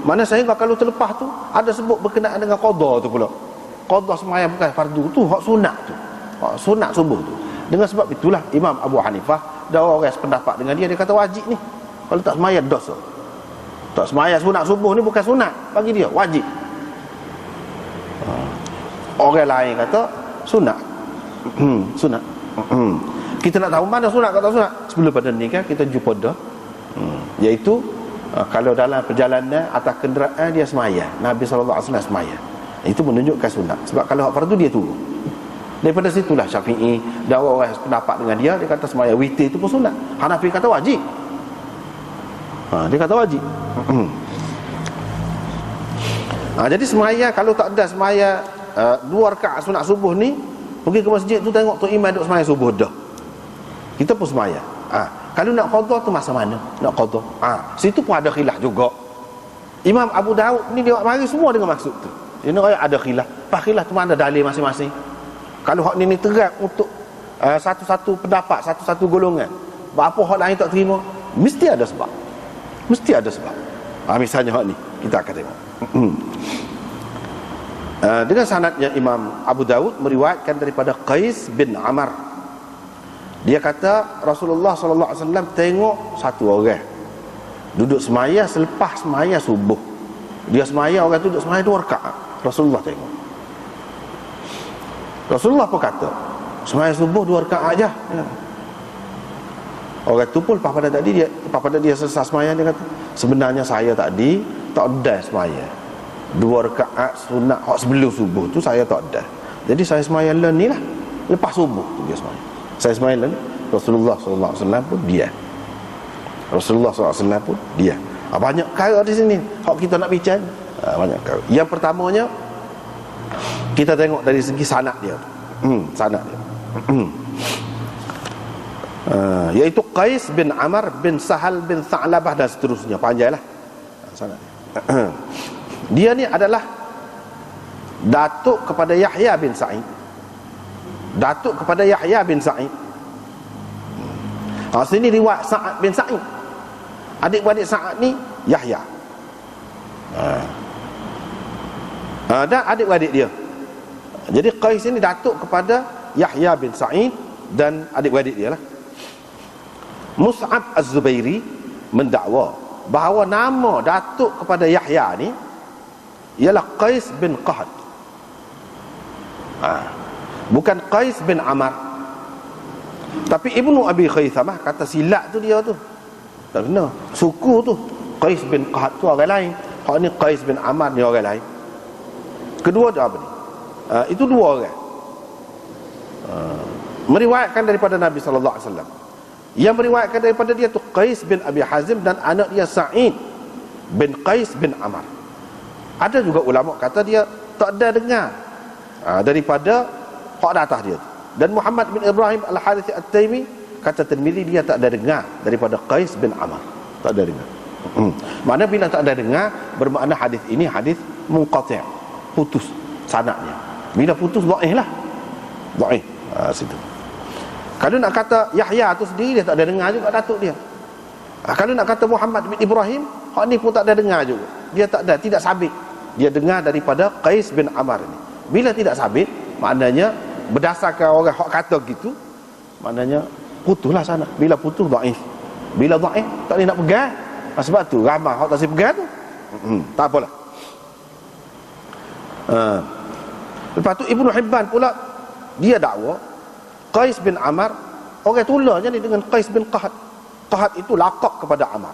Mana sehingga kalau terlepas tu ada sebut berkenaan dengan qada tu pula. Qada semaya bukan fardu tu, hak sunat tu. Sunat subuh tu. Dengan sebab itulah Imam Abu Hanifah dan orang sependapat dengan dia, dia kata wajib ni. Kalau tak semaya dosa. Tak semaya sunat subuh ni bukan sunat bagi dia, wajib. Orang lain kata sunat. Sunat. Kita nak tahu mana sunat kata sunat. Sebelum pada ni kan kita jumpa dah. Iaitu kalau dalam perjalanan atas kenderaan dia semaya, Nabi SAW semaya. Itu menunjukkan sunat. Sebab kalau hak fardu dia turun. Daripada situlah Syafi'i dan orang pendapat dengan dia, dia kata semaya witir itu pun sunat. Hanafi kata wajib. Dia kata wajib. Jadi semaya kalau tak ada semaya 2 rakaat sunat subuh ni, pergi ke masjid tu tengok tu imam duk semaya subuh dah. Kita pun semaya. Kalau nak qada tu masa mana? Nak qada. Situ pun ada khilaf juga. Imam Abu Daud ni dia mari semua dengan maksud tu. Dia nak ada khilaf. Pas khilaf tu mana dalil masing-masing. Kalau hak ni terang untuk satu-satu pendapat, satu-satu golongan, apa hak lain tak terima, mesti ada sebab. Mesti ada sebab. Misalnya hak ni kita akan tengok. Dengan sanadnya Imam Abu Daud meriwayatkan daripada Qais bin Amr. Dia kata Rasulullah sallallahu alaihi wasallam tengok satu orang duduk semaya selepas semaya subuh. Dia semaya, orang tu duduk semaya 2 rakaat. Rasulullah tengok. Rasulullah pun kata semaya subuh 2 rakaat aja. Orang tu pun lepas pada dia selesai semaya, dia kata sebenarnya saya tadi tak ada semaya 2 rakaat sunat hak sebelum subuh tu saya tak ada. Jadi saya semaya ni lah lepas subuh tu dia semaya. Saya semaya ni. Rasulullah sallallahu alaihi wasallam pun dia. Rasulullah sallallahu alaihi wasallam pun dia. Banyak perkara di sini hak kita nak bincang. Banyak perkara. Yang pertamanya kita tengok dari segi sanad dia. Sanad dia. Iaitu Qais bin Amr bin Sahal bin Tha'labah dan seterusnya, panjanglah sanad dia. Dia ni adalah datuk kepada Yahya bin Sa'id. Datuk kepada Yahya bin Sa'id. Sini riwayat Sa'ad bin Sa'id. Adik-beradik Sa'ad ni Yahya. Dan adik-beradik dia. Jadi Qais ini datuk kepada Yahya bin Sa'id dan adik-beradik dia lah. Mus'ab Az-Zubairi mendakwa bahawa nama datuk kepada Yahya ni ialah Qais bin Qahd. Bukan Qais bin Amr. Tapi Ibnu Abi Khaythamah kata silap tu dia tu. Tak kena. Suku tu Qais bin Qahd tu orang lain. Hak ni Qais bin Amr ni orang lain. Kedua tu apa ni? Itu 2 orang. Meriwayatkan daripada Nabi sallallahu alaihi wasallam. Yang meriwayatkan daripada dia tu Qais bin Abi Hazim dan anak dia Sa'id bin Qais bin Amr. Ada juga ulama kata dia tak ada dengar daripada hak atas dia. Dan Muhammad bin Ibrahim Al-Harithi At-Taimi kata Tirmizi dia tak ada dengar daripada Qais bin Amr. Tak ada dengar. Mana bila tak ada dengar bermakna hadis ini hadis munqati', putus sanadnya. Bila putus dhaif lah. Dhaif. Situ. Kalau nak kata Yahya tu sendiri, dia tak ada dengar juga datuk dia. Kalau nak kata Muhammad bin Ibrahim, hak ni pun tak ada dengar juga. Dia tak ada, tidak sabit. Dia dengar daripada Qais bin Ammar ni. Bila tidak sabit, maknanya berdasarkan orang hak kata gitu, maknanya putuslah sana. Bila putus, dhaif. Bila dhaif, tak boleh nak pegang. Sebab tu ramai hak tak boleh pegang tu. Tak apalah. Lepas tu Ibnu Hibban pula, dia dakwa Qais bin Ammar, orang tulahnya ni dengan Qais bin Qahad. Qahad itu lakab kepada Ammar.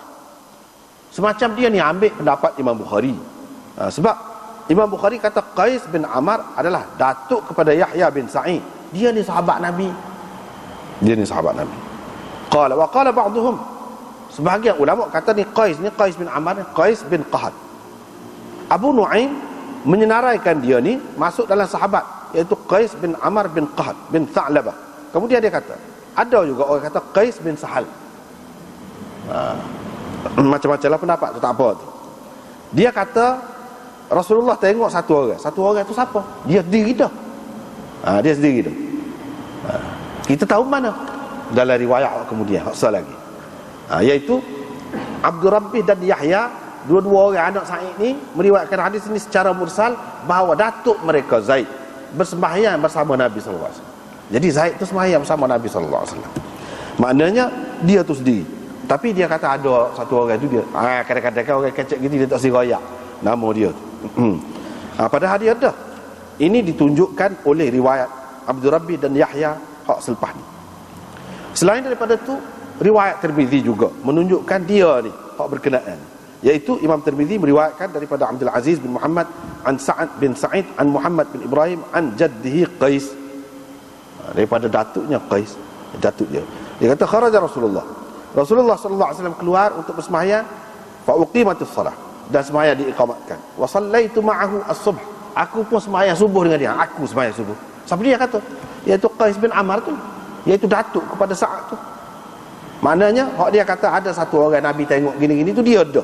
Semacam dia ni ambil pendapat Imam Bukhari. Sebab Imam Bukhari kata Qais bin Ammar adalah datuk kepada Yahya bin Sa'id. Dia ni sahabat Nabi. Qala wa qala ba'duhum, sebahagian ulama kata ni Qais bin Ammar, Qais bin Qahad. Abu Nu'aim menyenaraikan dia ni masuk dalam sahabat, iaitu Qais bin Ammar bin Qahad bin Tha'labah. Kemudian dia kata, ada juga orang kata Qais bin Sahal. Macam-macam lah pendapat tu, tak apa tu. Dia kata Rasulullah tengok satu orang tu siapa? Dia sendiri dah. Dia sendiri dah. Kita tahu mana? Dalam riwayat kemudian hak lagi. Iaitu Abdul Rabbih dan Yahya, dua-dua orang anak Sa'id ni meriwayatkan hadis ini secara mursal bahawa datuk mereka Zaid bersembahyang bersama Nabi sallallahu alaihi wasallam. Jadi Zaid tu sembahyang bersama Nabi sallallahu alaihi wasallam. Maknanya dia tu sendiri. Tapi dia kata ada satu orang tu dia. Kadang-kadang kan orang kecek gitu dia tak sirayak nama dia tu. Padahal dia ada. Ini ditunjukkan oleh riwayat Abdul Rabbih dan Yahya hak selepas ni. Selain daripada tu, riwayat Tirmizi juga menunjukkan dia ni hak berkenaan. Iaitu Imam Tirmizi meriwayatkan daripada Abdul Aziz bin Muhammad an Sa'ad bin Sa'id an Muhammad bin Ibrahim an jaddihi Qais. Daripada datuknya Qais, datuk dia. Dia kata kharaja Rasulullah sallallahu alaihi wasallam keluar untuk bersembahyang, fa uqimatus salah, dan sembahyang diiqamatkan. Wa sallaitu ma'ahu as-subh, aku pun sembahyang subuh dengan dia. Aku sembahyang subuh. Siapa dia kata? Iaitu Qais bin Ammar tu, iaitu datuk kepada Sa'ad tu. Maknanya hak dia kata ada satu orang Nabi tengok gini-gini tu, dia ada.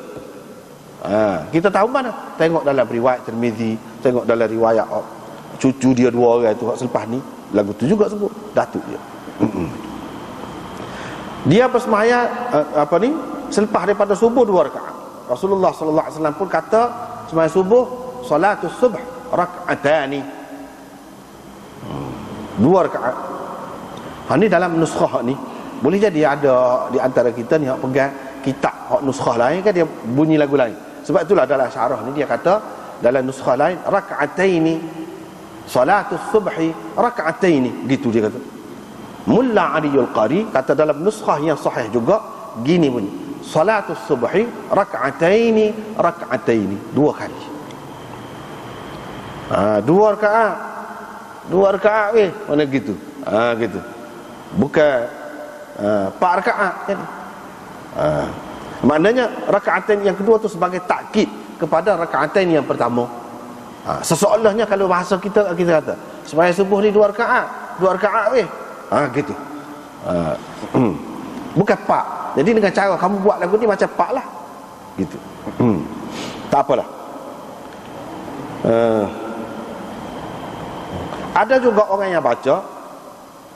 Kita tahu mana? Tengok dalam riwayat Tirmizi, tengok dalam riwayat cucu dia dua orang tu hak selepas ni, lagu tu juga sebut datuk dia. Dia bersembahyang selepas daripada subuh 2 rakaat. Rasulullah sallallahu alaihi wasallam pun kata sembahyang subuh salatus subh rak'atani, 2 rakaat. Ini dalam nuskhah ni. Boleh jadi ada di antara kita ni hak pegang kitab hak nuskhah lain kan, dia bunyi lagu lain. Sebab itulah dalam syarah ni dia kata dalam nuskhah lain rak'ataini salatus subhi rak'ataini, gitu dia kata. Mulla Aliul Qari kata dalam nuskhah yang sahih juga gini bunyi, salatus subhi rak'ataini 2 kali. 2 rakaat. 2 rakaat mana gitu. Gitu. Bukan 4 rakaat kan. Maknanya rakaatain yang kedua tu sebagai takkid kepada rakaatain yang pertama. Seseolahnya kalau bahasa kita kata sembahyang subuh ni 2 rakaat, 2 rakaat gitu. Bukan pak. Jadi dengan cara kamu buat lagu ni macam pak lah, gitu. Tak apalah. Ada juga orang yang baca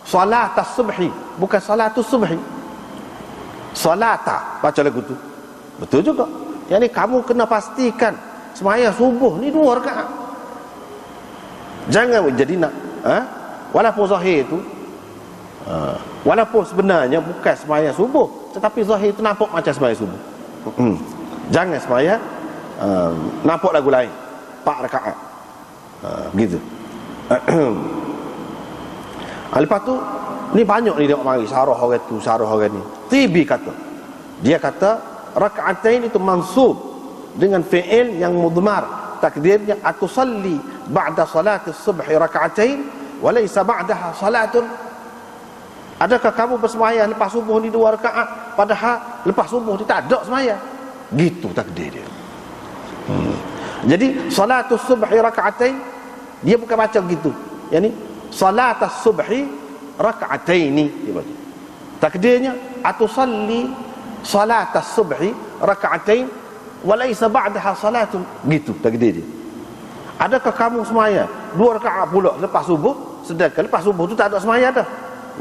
salatas subhi, bukan salatus subhi. Salata baca lagu tu. Betul juga. Yang ni kamu kena pastikan sembahyang subuh ni 2 rakaat. Jangan jadi nak walaupun zahir tu walaupun sebenarnya bukan sembahyang subuh, tetapi zahir tu nampak macam sembahyang subuh. Jangan sembahyang nampak lagu lain 4 rakaat. Gitu. Lepas tu ni banyak ni tengok mari syarah orang tu, syarah orang ni. Tibi kata, dia kata rakaatain itu mansub dengan fi'il yang mudmar, takdirnya atusalli ba'da salati subhi rakaatain wa laysa ba'daha salatun. Adakah kamu bersembahyang lepas subuh ni 2 rakaat, padahal lepas subuh ni tak ada sembahyang? Gitu takdir dia. Jadi salatus subhi rakaatain dia bukan baca gitu. Yani salatus subhi rak'ataini dia baca. Takdirnya atusalli salatas subhi rak'atain wa laysa ba'daha salatun, gitu takdir dia. Adakah kamu sembahyang 2 rakaat pula lepas subuh, sedangkan lepas subuh tu tak ada semaya dah.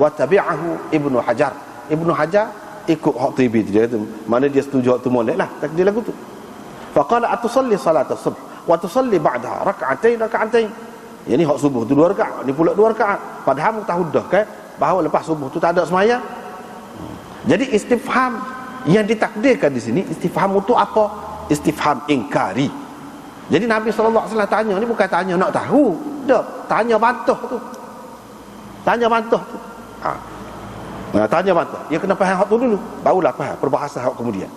Wa tabi'ahu Ibnu Hajar. Ibnu Hajar ikut Khatibi dia tu. Mana dia setuju waktu molek lah takdir lagu tu. Faqala atusalli salat as-subh wa tusalli ba'daha rak'atain. Yang ni hak subuh tu 2 rakaat, ni pula 2 rakaat. Padahal mutahudah kan bahawa lepas subuh tu tak ada semaya. Jadi istifham yang ditakdirkan di sini, istifham itu apa? Istifham ingkari. Jadi Nabi SAW tanya ni bukan tanya nak tahu, dah tanya bantah tu. Tanya bantah tu. Tanya bantah. Dia kena faham hak tu dulu, barulah faham perbahasan hak kemudian.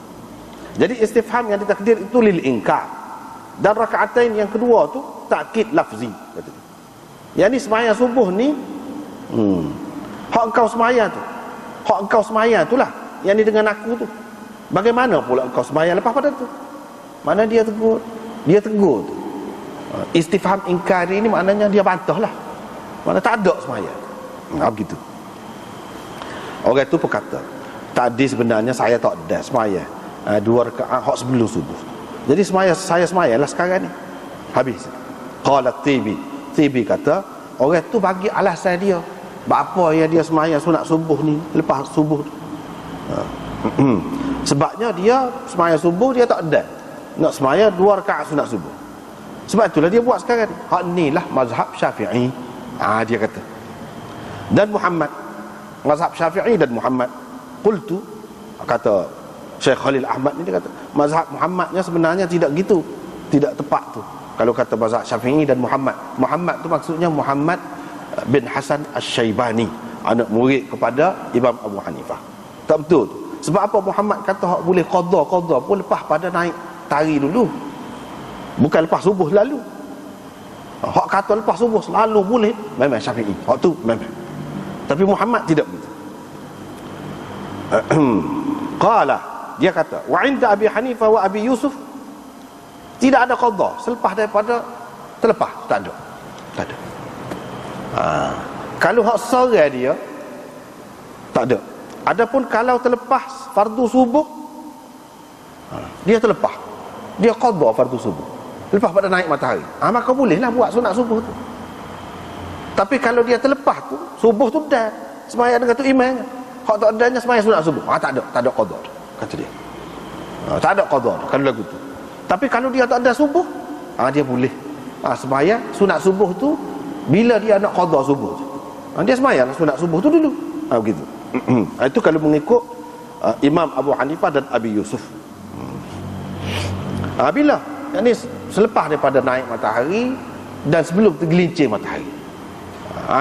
Jadi istifham yang ditakdir itu lil ingkar. Dan rakaatain yang kedua tu takkid lafzi kata dia. Yang ni semaya subuh ni hak engkau semaya tu. Hak engkau semaya itulah yang ni dengan aku tu. Bagaimana pula engkau semaya lepas pada tu? Mana dia tegur? Dia tegur tu. Istifham ingkari ni maknanya dia bantah lah. Mana tak ada semaya. Begitu. Orang tu berkata, tadi sebenarnya saya tak ada semaya 2 rakaat hak sebelum subuh. Jadi saya semaya lah sekarang ni. Habis. Qala Tibi kata, orang tu bagi alasan dia. Apa yang dia semaya sunat subuh ni lepas subuh tu. Sebabnya dia semaya subuh dia tak ada. Nak semaya 2 rakaat sunat subuh. Sebab itulah dia buat sekarang. Hak ni lah mazhab Syafi'i. Dia kata. Dan Muhammad, mazhab Syafi'i dan Muhammad. Qultu, kata Syekh Khalil Ahmad ni, dia kata mazhab Muhammadnya sebenarnya tidak gitu, tidak tepat tu. Kalau kata mazhab Syafi'i dan Muhammad tu maksudnya Muhammad bin Hasan Asy-Syaibani, anak murid kepada Imam Abu Hanifah. Tak betul tu. Sebab apa Muhammad kata hak boleh qada pun lepas pada naik tari dulu, bukan lepas subuh lalu. Hak kata lepas subuh selalu boleh, memang Syafi'i hak tu memang. Tapi Muhammad tidak begitu. Qala, dia kata wa inda Abi Hanifah wa Abi Yusuf tidak ada qada selepas daripada terlepas, tak ada. Kalau hak sore dia tak ada. Adapun kalau terlepas fardu subuh, dia terlepas, dia qada fardu subuh lepas pada naik matahari, maka bolehlah buat sunat subuh tu. Tapi kalau dia terlepas tu, subuh tu dah sembahyang dengan tu imam, hak tak adanya sembahyang sunat subuh, tak ada qada kata dia. Tak ada qada kalau lagu tu. Tapi kalau dia tak ada subuh, dia boleh sembahyang sunat subuh tu bila dia nak qada subuh tu. Dia sembahyang sunat subuh tu dulu. Begitu. Itu kalau mengikut Imam Abu Hanifah dan Abi Yusuf. Bila yang ni selepas daripada naik matahari dan sebelum tergelincir matahari,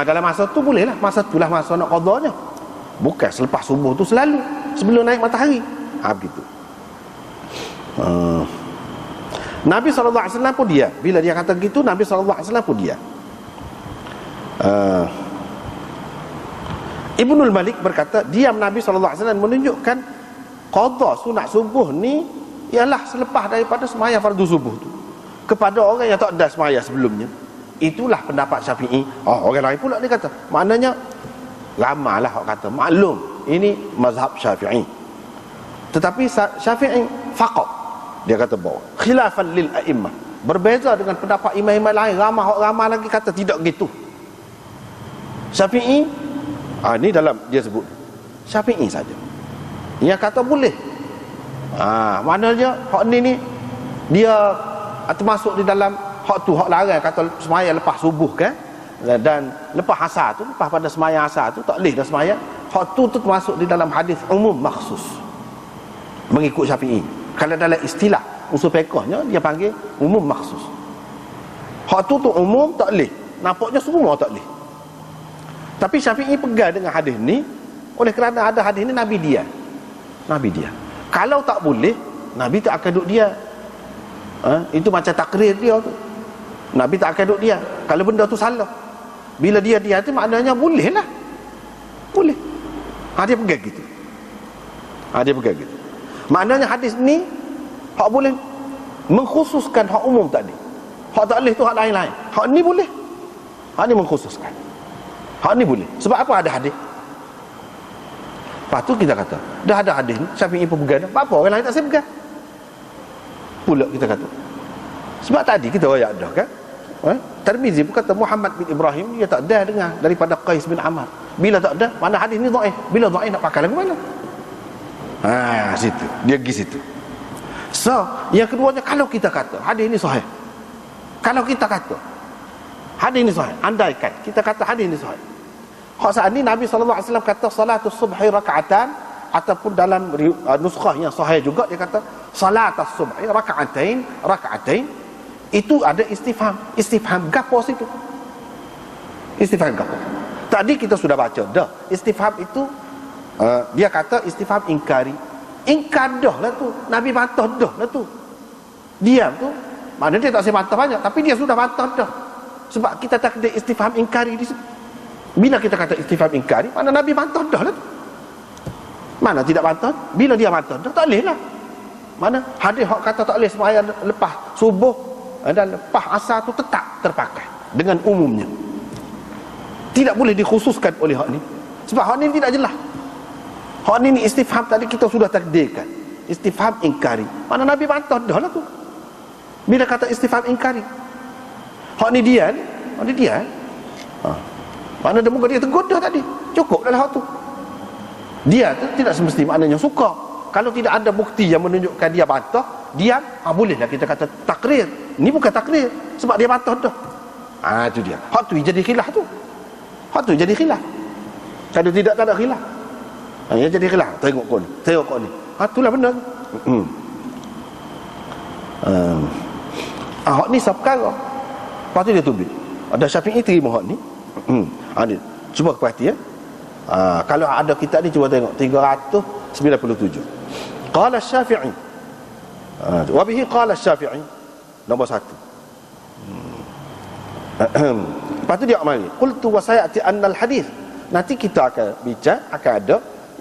dalam masa tu bolehlah, masa itulah masa nak qadanya. Bukan selepas subuh tu selalu, sebelum naik matahari. Begitu. Nabi SAW pun dia, bila dia kata gitu, Nabi SAW pun dia. Ibnul Malik berkata, diam Nabi SAW menunjukkan qada sunat subuh ni ialah selepas daripada semaya fardu subuh tu kepada orang yang tak ada semaya sebelumnya. Itulah pendapat Syafi'i. Orang lain pula dia kata, maknanya lamalah orang kata, maklum ini mazhab Syafi'i. Tetapi Syafi'i faqat, dia kata bahawa khilafan lil a'immah, berbeza dengan pendapat imam-imam lain. Ramah lagi kata tidak gitu. Syafi'i, ni dalam dia sebut Syafi'i saja yang kata boleh. Maknanya hak ni dia termasuk di dalam hak tu, hak larang kata semaya lepas subuh kan, dan lepas asar tu, lepas pada semaya asar tu tak boleh dah semaya. Hak tu termasuk di dalam hadis umum makhsus mengikut Syafi'i. Kalau dalam istilah usul fiqhnya dia panggil umum makhsus. Hak tu umum tak boleh, nampaknya semua tak boleh. Tapi Syafi'i pegang dengan hadis ni oleh kerana ada hadis ni Nabi dia. Kalau tak boleh, Nabi tak akan duduk dia. Itu macam takrir dia tu. Nabi tak akan duduk dia kalau benda tu salah. Bila dia tu maknanya boleh lah. Boleh. Dia pegang gitu. Maknanya hadis ni hak boleh mengkhususkan hak umum tadi. Hak tak boleh tu hak lain-lain. Hak ni boleh. Hak ni mengkhususkan. Hak ni boleh. Sebab apa ada hadis? Lepas tu kita kata, dah ada hadis ni, Syafi'i pun pegang. Apa orang lain tak saya pegang? Pula kita kata. Sebab tadi kita royak dah kan? Tirmizi pun kata Muhammad bin Ibrahim dia tak ada dengar daripada Qais bin Ammar. Bila tak ada, mana hadis ni dhaif. Bila dhaif nak pakai lagu mana? Situ. Dia pergi situ. So, yang keduanya, kalau kita kata hadis ni sahih. Kalau kita kata hadis ni sahih, andaikan kita kata hadis ni sahih. Hak saat ni Nabi SAW kata salatus subhi raka'atan, ataupun dalam nuskhah yang sahih juga dia kata salatus subhi raka'atain. Itu ada istifham gapo situ. Istifham gapo. Tadi kita sudah baca dah. Istifham itu dia kata istifham ingkari. Ingkar dah lah tu. Nabi bantah dah lah tu. Diam tu. Maknanya dia tak boleh bantah banyak, tapi dia sudah bantah dah. Sebab kita tak ada istifham ingkari di situ. Bila kita kata istifham ingkari, mana Nabi bantah dah lah tu. Mana tidak bantah? Bila dia bantah dah, tak boleh lah. Mana hadis hak kata tak boleh sembahyang lepas subuh dan lepas asar tu tetap terpakai dengan umumnya. Tidak boleh dikhususkan oleh hak ni. Sebab hak ni tidak jelas. Hak ni istifham tadi kita sudah takdirkan. Istifham ingkari. Mana Nabi bantah dah lah tu. Bila kata istifham ingkari. Hak ni dia ni. Hak ni dia. Mana dia muka dia tegur dah tadi. Cukup dah hak tu. Dia tu tidak semesti maknanya suka. Kalau tidak ada bukti yang menunjukkan dia bantah, diam, bolehlah kita kata takrir. Ni bukan takrir sebab dia bantah dah. Itu dia. Hak tu jadi khilaf tu. Hak tu jadi khilaf. Kalau tidak tak ada khilaf. Yang jadi khilaf. Tengok kau ni. Itulah benar. Hak ni sab perkara. Lepas tu dia tubik. Ada Syafi'i terima hak ni. Dia cuba perhati kalau ada kitab ni cuba tengok 397. Qala Syafi'i. Wa bihi qala Syafi'i. Nombor 1. Lepas tu dia amal ni. Qultu wa sayati annal hadis. Nanti kita akan bincang, akan ada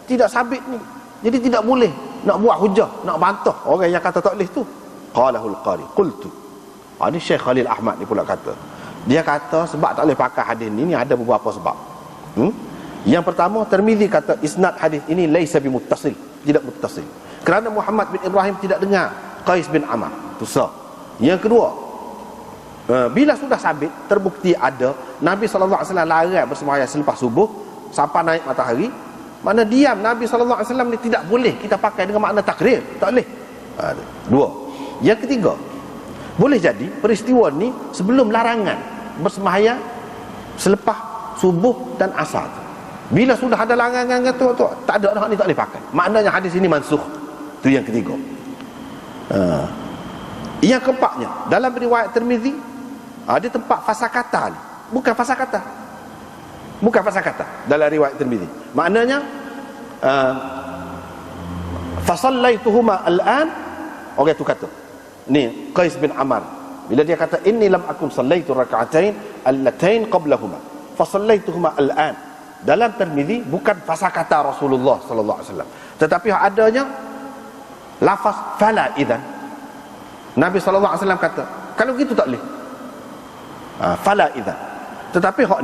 tidak sabit ni. Jadi tidak boleh nak buat hujah, nak bantah orang yang kata tak boleh tu. Qalahul Qari. Qultu. Ini Syekh Khalil Ahmad ni pula kata. Dia kata sebab tak boleh pakai hadis ni ada beberapa sebab. Yang pertama, Tirmizi kata isnad hadis ini laisa bimuttasil, tidak muttasil. Kerana Muhammad bin Ibrahim tidak dengar Qais bin Ammar. Itu sah. Yang kedua, bila sudah sabit terbukti ada Nabi SAW larang bersembahyang selepas subuh sampai naik matahari, mana diam Nabi SAW ni tidak boleh kita pakai dengan makna takrir, tak boleh. Dua. Yang ketiga, boleh jadi peristiwa ni sebelum larangan bersembahyang selepas subuh dan asar. Bila sudah ada larangan tu tak ada hak ni tak boleh pakai. Maknanya hadis ini mansukh. Itu yang ketiga. Yang keempatnya, dalam riwayat Tirmizi ada tempat fasakata ni. Bukan fasakata dalam riwayat Tirmizi. Maknanya fasallaituhuma al-an, orang tu kata ni Qais bin Ammar bila dia kata inni lam akun sallaitu rak'atain allatain qablahuma fasallaituhuma al-an, dalam Tirmizi bukan fasakata Rasulullah sallallahu alaihi wasallam, tetapi adanya lafaz fala idzan. Nabi sallallahu alaihi wasallam kata kalau gitu tak boleh. Fala idzan. Tetapi hak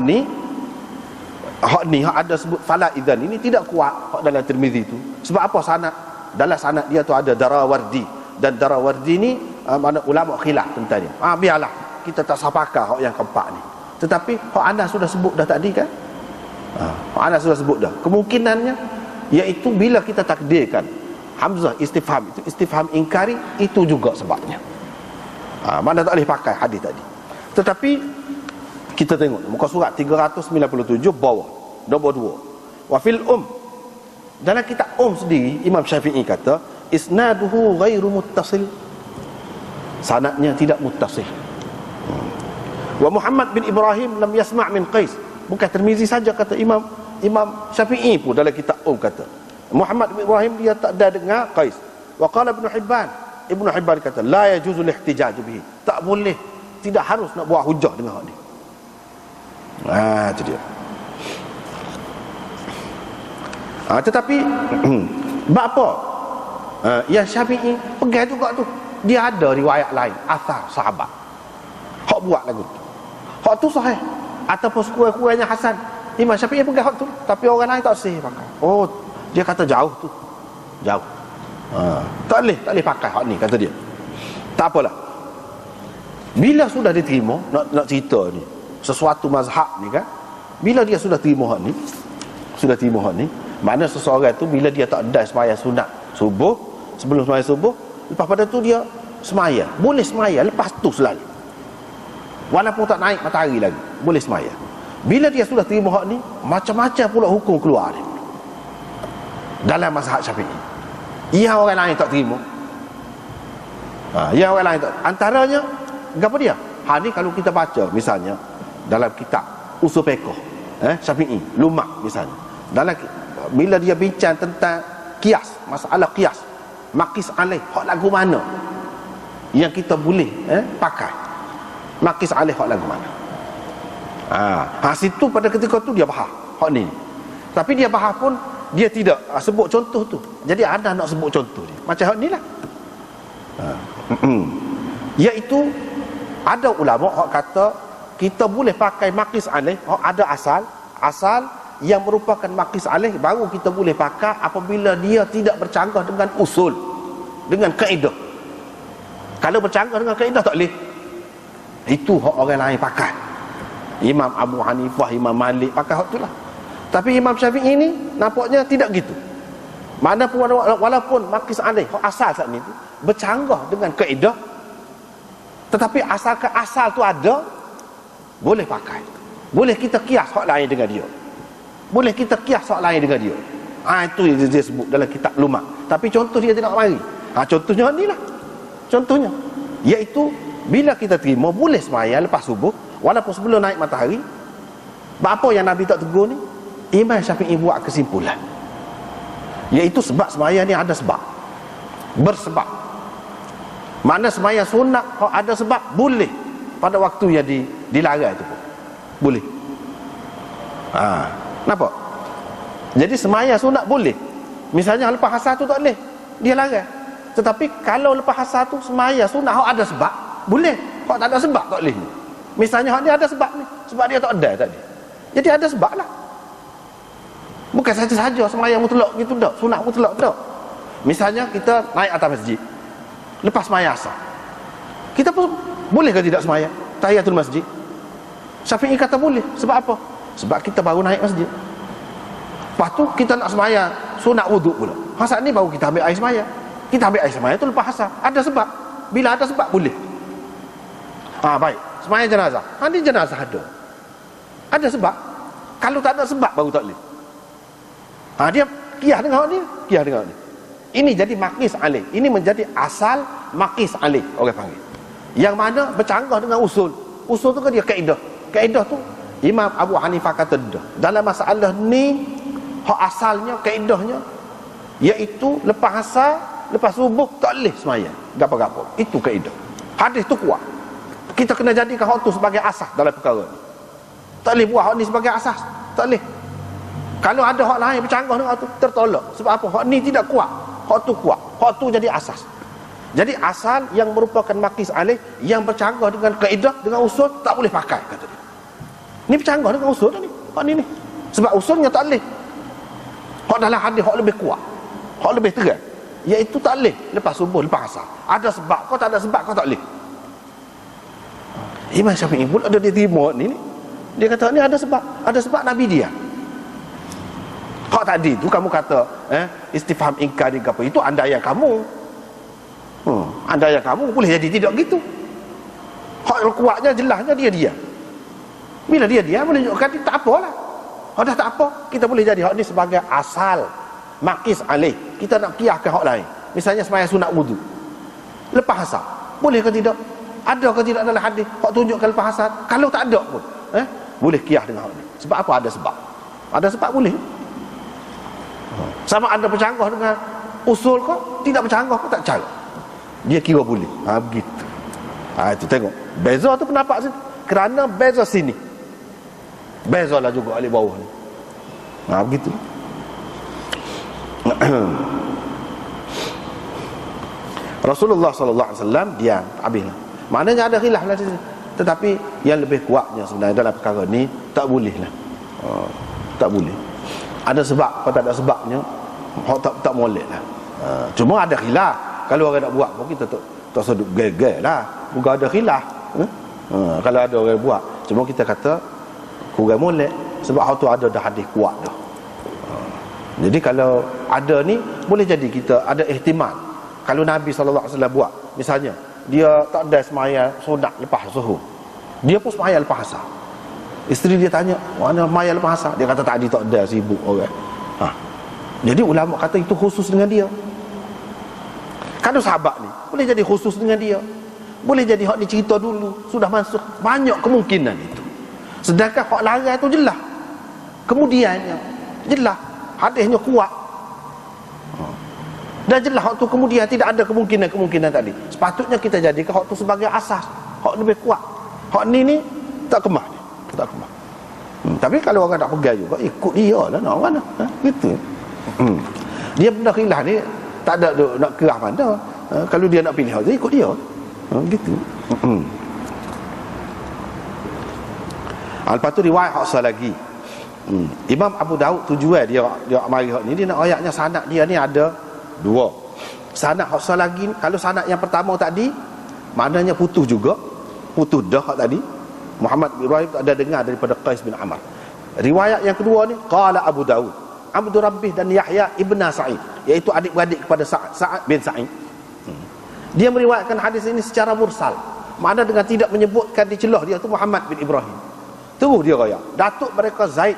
ni hak ada sebut fala idzan ini tidak kuat hak dalam Tirmizi tu. Sebab apa? Sanad, dalam sanad dia tu ada Darawardi, dan Darawardi ni mana ulama khilaf tentang dia. Biarlah kita tak sapakah hak yang keempat ni. Tetapi hak anda sudah sebut dah tadi kan? Anda sudah sebut dah. Kemungkinannya iaitu bila kita takdirkan hamzah istifham itu istifham ingkari, itu juga sebabnya. Mana tak boleh pakai hadis tadi. Tetapi kita tengok muka surat 397 bawah nombor 2. Wa fil dalam kitab sendiri Imam Syafi'i kata isnaduhu ghairu muttasil, sanadnya tidak muttasil. Wa Muhammad bin Ibrahim lam yasma' min Qais. Bukan Tirmizi saja kata Imam Syafi'i pun dalam kitab kata Muhammad bin Ibrahim dia tak ada dengar Qais. Wa qala Ibnu Hibban kata la yajuzu lihtijaj bihi, tak boleh, tidak harus nak buat hujah dengan hak ni. Itu dia. Tetapi apa? Yang Syafi'i pegang juga tu. Dia ada riwayat lain, asar sahabat hak buat lagu tu. Hak tu sahih ataupun sekurang-kurangnya hasan. Imam Syafi'i pegang hak tu, tapi orang lain tak sahih pakai. Dia kata jauh tu. Jauh. Tak boleh pakai hak ni kata dia. Tak apalah. Bila sudah diterima, nak cerita ni, sesuatu mazhab ni kan, bila dia sudah terima hak ni, makna seseorang tu bila dia tak ada sembahyang sunat subuh, sebelum sembahyang subuh, lepas pada tu dia semaya, boleh semaya lepas tu selalu, walaupun tak naik matahari lagi, boleh semaya. Bila dia sudah terima hak ni, macam-macam pula hukum keluar dia dalam mazhab Syafi'i. Ia orang lain tak terima, yang orang lain tak. Antaranya apa dia? Ni kalau kita baca misalnya dalam kitab Usul Fiqh Syafi'i, Lumak misalnya, dalam bila dia bincang tentang qiyas, masalah qiyas, maqis alaih, hak lagu mana yang kita boleh pakai, maqis alaih hak lagu mana. Situ pada ketika tu dia faham hak ni. Tapi dia faham pun dia tidak sebut contoh tu. Jadi anda nak sebut contoh dia macam hak ni lah. Iaitu ada ulama hak kata kita boleh pakai maqis alaih, ada asal yang merupakan maqis alaih, baru kita boleh pakai apabila dia tidak bercanggah dengan usul, dengan kaedah. Kalau bercanggah dengan kaedah tak boleh. Itu hak orang lain pakai. Imam Abu Hanifah, Imam Malik pakai hak tu lah. Tapi Imam Syafi'i ni nampaknya tidak gitu. Mana pun walaupun maqis alaih, hak asal saat ni tu bercanggah dengan kaedah, tetapi asalkan asal tu ada, boleh pakai. Boleh kita kias hak lain dengan dia. Boleh kita kias hak lain dengan dia. Itu yang dia sebut dalam kitab Lumak. Tapi contoh dia tidak mari. Contohnya ni lah. Contohnya iaitu bila kita terima boleh sembahyang lepas subuh walaupun sebelum naik matahari. Apa yang Nabi tak tegur ni? Imam Syafi'i buat kesimpulan, iaitu sebab sembahyang ni ada sebab, bersebab. Mana sembahyang sunat ada sebab, boleh pada waktu yang dilarang itu pun boleh. Nampak? Jadi sembahyang sunat boleh. Misalnya lepas asar tu tak boleh, dia larang. Tetapi kalau lepas asar tu sembahyang sunat ada sebab, boleh. Kalau tak ada sebab tak boleh. Misalnya dia ada sebab ni, sebab dia tak ada tadi, jadi ada sebab lah. Bukan saja sembahyang mutlak gitu tak, sunat mutlak tak. Misalnya kita naik atas masjid lepas sembahyang asar, kita pun boleh ke tidak sembahyang tahiyatul masjid? Syafi'i kata boleh. Sebab apa? Sebab kita baru naik masjid. Lepas tu kita nak sembahyang sunat wuduk pula. Saat ni baru kita ambil air sembahyang. Kita ambil air sembahyang tu lepas asar. Ada sebab. Bila ada sebab boleh. Baik. Sembahyang jenazah. Ni jenazah ada. Ada sebab. Kalau tak ada sebab baru tak boleh. Dia kiyah dengan ni, kiyah dengan ni. Ini jadi maqis alaih. Ini menjadi asal maqis alaih orang panggil. Yang mana bercanggah dengan usul. Usul tu kan dia kaedah. Kaedah tu Imam Abu Hanifah kata dah. Dalam masalah ni hak asalnya, kaedahnya, iaitu lepas asar, lepas subuh tak boleh sembahyang gapo-gapo. Itu kaedah. Hadis tu kuat. Kita kena jadikan hak tu sebagai asas dalam perkara ni. Tak boleh buat hak ni sebagai asas. Tak boleh. Kalau ada hak lain bercanggah dengan hak tu, tertolak. Sebab apa? Hak ni tidak kuat. Hak tu kuat. Hak tu jadi asas. Jadi asal yang merupakan maqis alaih, yang bercanggah dengan kaedah, dengan usul, tak boleh pakai, kata dia. Ni bercanggah dengan usul ni. Hak ni. Sebab usulnya tak boleh. Hak dalam hadis hak lebih kuat, hak lebih terang, iaitu tak boleh lepas subuh, lepas asar. Ada sebab, kau tak ada sebab, kau tak boleh. Imam Syafi'i pun ada dia terima ni. Dia kata ni ada sebab Nabi dia. Hak tadi tu kamu kata istifham ingkar ni apa, itu andaian kamu. Andaian kamu boleh jadi tidak gitu. Hak kuatnya jelasnya dia. Bila dia boleh tunjukkan tak apalah. Dah tak apa, kita boleh jadi hak ni sebagai asal maqis alaih. Kita nak qiyaskan hak lain. Misalnya sembahyang sunat wudu lepas asar, boleh ke tidak? Ada ke tidak dalam hadis hak tunjukkan lepas asar? Kalau tak ada pun boleh qiyas dengan hak ni. Sebab apa? Ada sebab. Ada sebab boleh. Sama ada bercanggah dengan usul kau, tidak bercanggah kau tak cara, dia kira boleh. Begitu. Itu tengok beza tu pendapat sini. Kerana beza sini, bezalah juga alih bawah ni. Begitu. Rasulullah sallallahu alaihi wasallam diam, habislah. Maknanya ada khilaf lah di sini. Tetapi yang lebih kuatnya sebenarnya dalam perkara ni tak boleh lah. Tak boleh. Ada sebab, kalau tak ada sebabnya tak boleh lah. Cuma ada khilaf. Kalau orang nak buat pun kita tak sedut gegar lah. Bukan ada khilaf. Kalau ada orang buat, cuma kita kata kurang molek, sebab hak tu ada dah hadis kuat dah. Jadi kalau ada ni, boleh jadi kita ada ihtimal. Kalau Nabi SAW buat, misalnya dia tak ada semaya sunat lepas zuhur, dia pun semaya lepas asar. Isteri dia tanya, mana semaya lepas asar? Dia kata tadi tak ada, sibuk orang. Jadi ulama kata itu khusus dengan dia. Kalau sahabat ni boleh jadi khusus dengan dia, boleh jadi hak ni cerita dulu sudah masuk, banyak kemungkinan itu. Sedangkan hak larang tu jelas, kemudiannya jelas, hadisnya kuat, dan jelas hak tu kemudian tidak ada kemungkinan tadi. Sepatutnya kita jadikan hak tu sebagai asas, hak lebih kuat. Hak ni tak kemah ni, tak kemah. Tapi kalau orang tak pegang juga, ikut dia lah, nak mana, gitu. Dia benda khilaf ni tak ada nak kerah mana. Kalau dia nak pilih hak tu, ikut dia, gitu. Lepas tu riwayat hak lagi. Imam Abu Daud tujuan dia mari hak ni, dia nak ayatnya sanad dia ni ada dua. Sanad hak lagi, kalau sanad yang pertama tadi maknanya putus juga, putus dah hak tadi. Muhammad bin Ibrahim ada dengar daripada Qais bin Amr. Riwayat yang kedua ni qala Abu Daud, Abdul Rabbih dan Yahya ibn Sa'id, iaitu adik-beradik kepada Sa'ad bin Sa'id. Dia meriwayatkan hadis ini secara mursal, makna dengan tidak menyebutkan di celah dia tu Muhammad bin Ibrahim. Terus dia kaya datuk mereka Zaid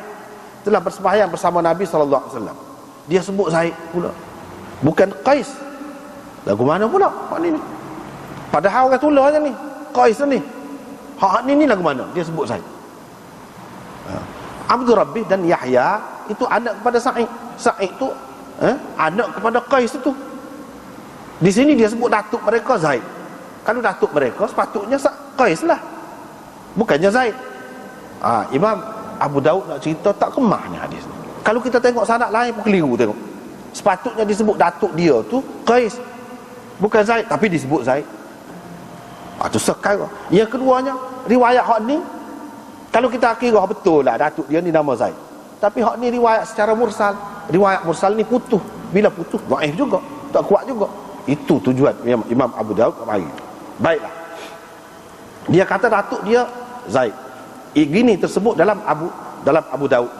telah bersembahyang bersama Nabi SAW. Dia sebut Zaid pula, bukan Qais. Lagu mana pula hak ni? Padahal orang tulah je ni, Qais ni. Hak ni lagu mana? Dia sebut Zaid. Abdul Rabbih dan Yahya itu anak kepada Sa'id. Sa'id tu anak kepada Qais itu. Di sini dia sebut datuk mereka Zaid. Kalau datuk mereka sepatutnya Qais lah, bukannya Zaid. Imam Abu Daud nak cerita tak kemah ni hadis ni. Kalau kita tengok sanad lain pun keliru tengok. Sepatutnya disebut datuk dia tu Qais, bukan Zaid, tapi disebut Zaid. Tu sekal. Yang keduanya, riwayat hak ni kalau kita kira betul lah datuk dia ni nama Zaid, tapi hak ni riwayat secara mursal. Riwayat mursal ni putus. Bila putus, dhaif juga, tak kuat juga. Itu tujuan Imam Abu Daud mari. Baiklah, dia kata datuk dia Zaid. Gini tersebut dalam Abu Daud.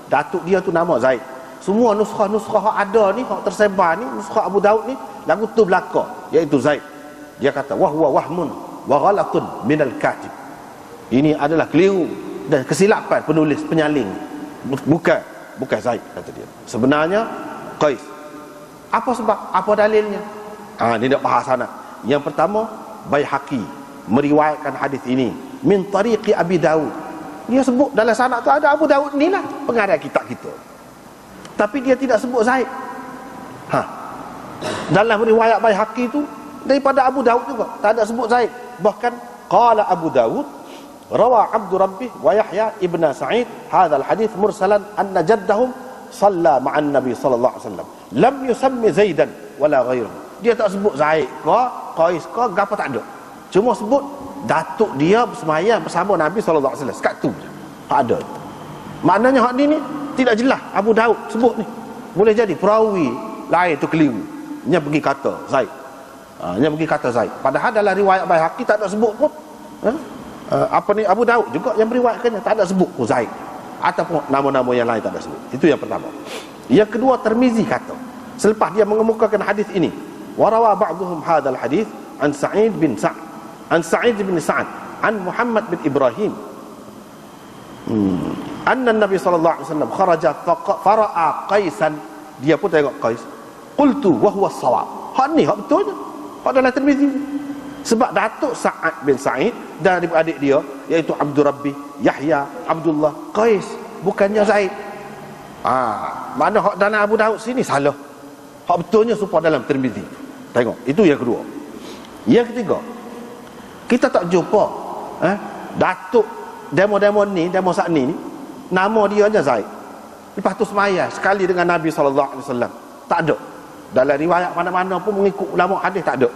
Datuk dia tu nama Zaid. Semua nuskah-nuskah hak ada ni, hak tersebar ni, nuskah Abu Daud ni lagu tu belaka, iaitu Zaid. Dia kata wahwa wahmun wa ghalatun minal katib. Ini adalah keliru dan kesilapan penulis penyaling. Bukan Zaid, kata dia. Sebenarnya Qais. Apa sebab? Apa dalilnya? Dia nak bahas sana. Yang pertama, Baihaqi meriwayatkan hadis ini min tariqi Abi Daud. Dia sebut dalam sanad tu ada Abu Daud ni lah, pengarang kitab kita. Tapi dia tidak sebut Zaid. Dalam riwayat Baihaqi tu daripada Abu Daud juga tak ada sebut Zaid. Bahkan qala Abu Daud rawa Abdul Rabbih wa Yahya ibn Sa'id hadzal hadis mursalan anna jaddahum shalla ma'an Nabi sallallahu alaihi wasallam lam yusammi Zaidan wala ghairuhu. Dia tak sebut Zaid ke Qais ke apa, tak ada. Cuma sebut datuk dia bersemayam bersama Nabi sallallahu alaihi wasallam. Sekat tu je. Tak ada. Maknanya hak ni tidak jelas Abu Daud sebut ni. Boleh jadi perawi lain tu keliru. Dia pergi kata Zaid. Dia pergi kata Zaid. Padahal dalam riwayat Baihaqi tak ada sebut pun. Abu Daud juga yang meriwayatkannya tak ada sebut pun Zaid, ataupun nama-nama yang lain tak ada sebut. Itu yang pertama. Yang kedua, Tirmizi kata selepas dia mengemukakan hadis ini, warawa ba'dhum hadzal hadis an Sa'id bin Sa'ad an Muhammad bin Ibrahim anna Nabi sallallahu alaihi wasallam kharaja fara'a Qaisan. Dia pun tengok Qais. Qultu wa huwa as-shawab. Hak ni hak betulnya. Hak dalam Tirmizi. Sebab datuk Sa'ad bin Sa'id dan adik dia iaitu Abdul Rabbih, Yahya, Abdullah, Qais, bukannya Zaid. Mana hak dalam Abu Daud sini salah. Hak betulnya supaya dalam Tirmizi. Tengok, itu yang kedua. Yang ketiga, kita tak jumpa datuk demo-demo ni, demo saat ni nama dia aja Zaid. Lepas tu semaya sekali dengan Nabi SAW. Tak ada. Dalam riwayat mana-mana pun mengikut ulama hadis tak ada.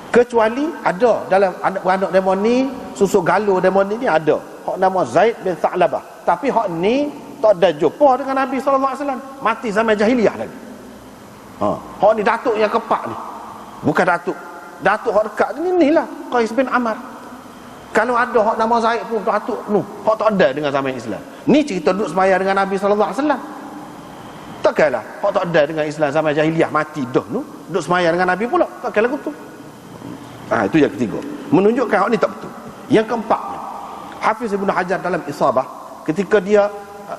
Kecuali ada dalam anak-anak demo ni, susu galuh demo ni ada hak nama Zaid bin Tha'labah. Tapi hak ni tak ada jumpa dengan Nabi SAW. Mati zaman jahiliyah lagi. Hak ni datuk yang kepak ni. Bukan datuk hak dekat ni lah Qais bin Amr. Kalau ada hak nama Zaid pun Datuk tu, hak tak ada dengan zaman Islam. Ni cerita duduk semaya dengan Nabi sallallahu alaihi wasallam. Takkanlah hak tak ada dengan Islam zaman jahiliah mati dah tu, duduk semaya dengan Nabi pula. Takkan lagu tu. Itu yang ketiga. Menunjukkan hak ni tak betul. Yang keempat, Hafiz Ibn Hajar dalam Isabah ketika dia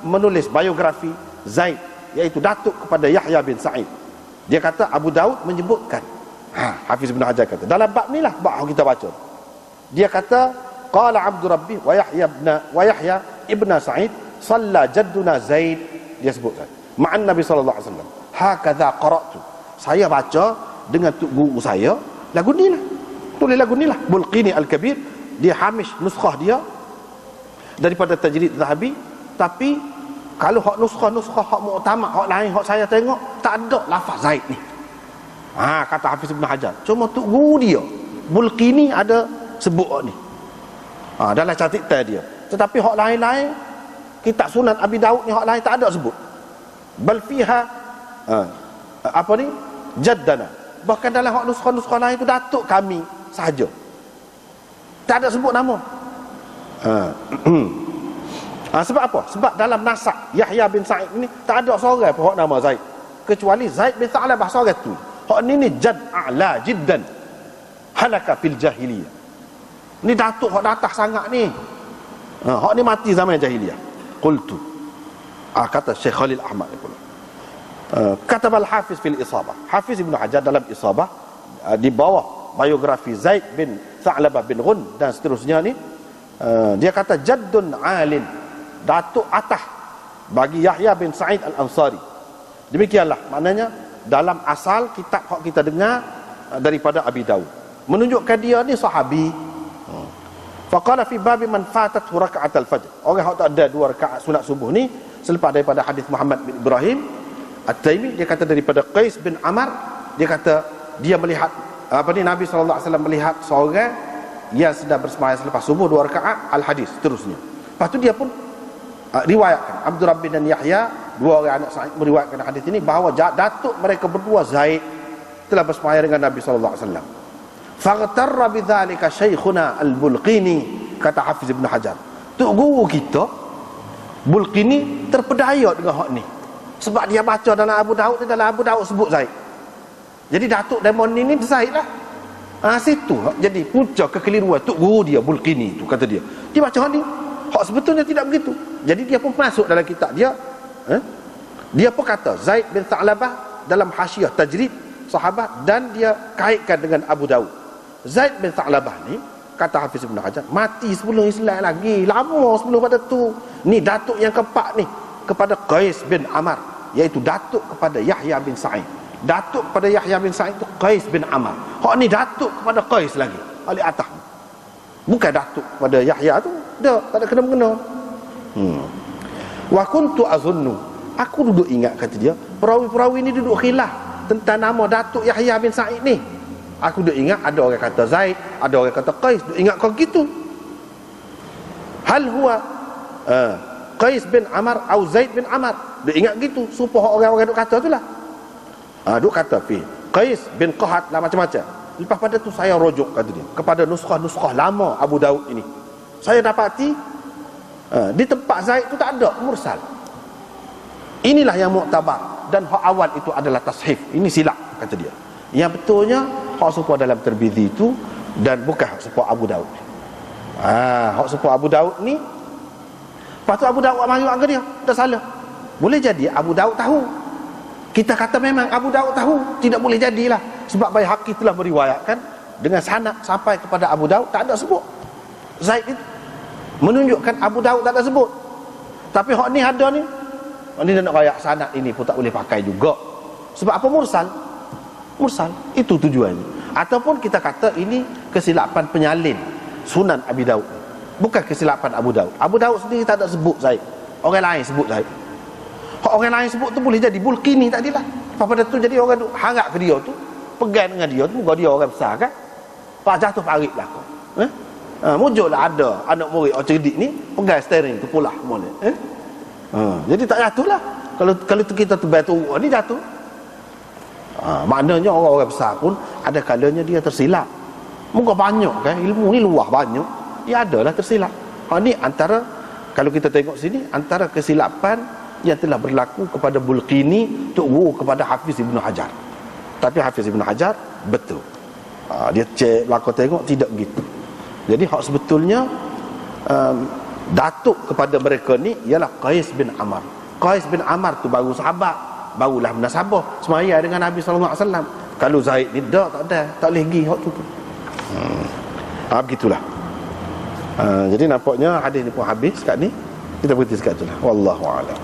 menulis biografi Zaid, iaitu datuk kepada Yahya bin Sa'id, dia kata Abu Daud menyebutkan, Hafiz Ibn Hajar kata dalam bab ni lah bab kita baca, dia kata qala Abdul Rabbi wa Yahya ibn Sa'id salla jadduna Zaid, dia sebutkan ma'an Nabi sallallahu alaihi wasallam hakadha qara'tu, saya baca dengan guru saya lagu ni lah, tulis lagu ni lah. Bulqini Al-Kabir, dia hamish nuskhah dia daripada Tajrid Zahabi, tapi kalau hak nuskhah hak muktamad, hak lain hak saya tengok tak ada lafaz Zaid ni. Kata Hafiz Ibn Hajar, cuma tu guru dia Bulqini ada sebut hak ni dalam catatan dia, tetapi hak lain-lain kitab Sunan Abi Daud ni hak lain tak ada sebut. Bal fiha apa ni jaddana, bahkan dalam hak nuskhah lain tu datuk kami sahaja, tak ada sebut nama. Sebab apa? Sebab dalam nasab Yahya bin Sa'id ni tak ada seorang pun hak nama Zaid, kecuali Zaid bin Tha'labah seorang tu. Hak ni jad a'la jiddan halaka fil jahiliyah. Ni datuk hak datah sangat ni. Hak ni mati zaman jahiliyah. Qultu, kata Syekh Khalil Ahmad ni pula. Kata Al-Hafiz fil Isabah, Hafiz Ibn Hajar dalam Isabah di bawah biografi Zaid bin Tha'labah bin Ghun dan seterusnya ni, dia kata jaddun alin, datuk atah bagi Yahya bin Sa'id Al-Ansari. Demikianlah maknanya dalam asal kitab hak kita dengar daripada Abi Daud, menunjukkan dia ni sahabi. Faqala fi babi man fatat raka'at al-fajr, orang hak tak ada 2 rakaat sunat subuh ni selepas daripada hadis Muhammad bin Ibrahim At-Taimi, dia kata daripada Qais bin Amar, dia kata dia melihat Nabi sallallahu alaihi wasallam melihat seorang yang sedang bersembahyang selepas subuh 2 rakaat, al-hadis terusnya. Lepas tu dia pun riwayatkan Abdul Rabbi dan Yahya, 2 orang anak Sa'id, meriwayatkan hadis ini bahawa datuk mereka berdua Zaid telah bersembahyang dengan Nabi sallallahu alaihi wasallam. Faghtarra bidzalika Syekhuna Al-Bulqini, kata Hafiz Ibn Hajar, tu guru kita Bulqini terpedaya dengan hak ni, sebab dia baca dalam Abu Daud, dalam Abu Daud sebut Zaid. Jadi datuk demon ni Zaid lah. Situ jadi punca kekeliruan tok guru dia Bulqini tu, kata dia baca hak ni, hak sebetulnya tidak begitu. Jadi dia pun masuk dalam kitab dia, dia pun kata Zaid bin Tha'labah dalam Hasyiah Tajrid Sahabat, dan dia kaitkan dengan Abu Daud. Zaid bin Tha'labah ni, kata Hafiz Ibn Hajar, mati sebelum Islam lagi, lama sebelum pada tu. Ni datuk yang keempat ni kepada Qais bin Amar, iaitu datuk kepada Yahya bin Sa'id. Datuk kepada Yahya bin Sa'id tu Qais bin Amar. Hak ni datuk kepada Qais lagi, alih atas. Bukan datuk kepada Yahya tu, dia tak ada kena-mengena. Wa kuntu azunnu, aku duduk ingat, kata dia, perawi-perawi ni duduk khilaf tentang nama datuk Yahya bin Sa'id ni. Aku duduk ingat ada orang kata Zaid, ada orang kata Qais, duduk ingat kau gitu. Hal huwa Qais bin Amar atau Zaid bin Amar, duduk ingat gitu supaya orang-orang duduk kata tu lah. Duk kata fi Qais bin Qahat lah, macam-macam. Lepas pada tu saya rujuk, kata dia, kepada nuskhah-nuskhah lama Abu Daud ini. Saya dapati di tempat Zaid tu tak ada mursal. Inilah yang muktabar, dan hak awal itu adalah tashif. Ini silap, kata dia. Yang betulnya hak serupa dalam Tirmizi itu, dan bukan hak serupa Abu Daud. Hak serupa Abu Daud ni, lepas tu Abu Daud mari ke dia, dah salah. Boleh jadi Abu Daud tahu. Kita kata memang Abu Daud tahu, tidak boleh jadilah, sebab Baihaqi telah meriwayatkan dengan sanad sampai kepada Abu Daud, tak ada sebut Zaid itu, menunjukkan Abu Daud tak ada sebut. Tapi hak ni ada ni, ni nak rayak sanad ini pun tak boleh pakai juga. Sebab apa? Mursal itu tujuannya. Ataupun kita kata ini kesilapan penyalin Sunan Abi Daud, bukan kesilapan Abu Daud. Abu Daud sendiri tak ada sebut Zaid, orang lain sebut Zaid. Orang lain sebut tu boleh jadi Bulqini tadilah. Pada tu jadi orang tu harap ke dia tu, pegang dengan dia tu, muka dia orang besar kan, pak jatuh parit lah kau. Mujurlah ada anak murid orang cerdik ni pegang steering tu pula boleh. Jadi tak jatuh lah. Kalau kita tu batu ni jatuh. Maknanya orang-orang besar pun ada kalanya dia tersilap. Muka banyak kan, ilmu ni luah banyak, Ya adalah tersilap. Ni antara, kalau kita tengok sini, antara kesilapan yang telah berlaku kepada Bulqini, Tok Guru kepada Hafiz Ibn Hajar. Tapi Hafiz Ibn Hajar betul, dia cek belakang tengok, tidak begitu. Jadi hak sebetulnya datuk kepada mereka ni ialah Qais bin Ammar. Qais bin Ammar tu baru sahabat, barulah menasabah semaya dengan Nabi SAW. Kalau Zaid ni tak ada, tak boleh pergi hak tu. Begitulah. Jadi nampaknya hadis ni pun habis kat ni. Kita berhenti sekat tu lah. Wallahu a'lam.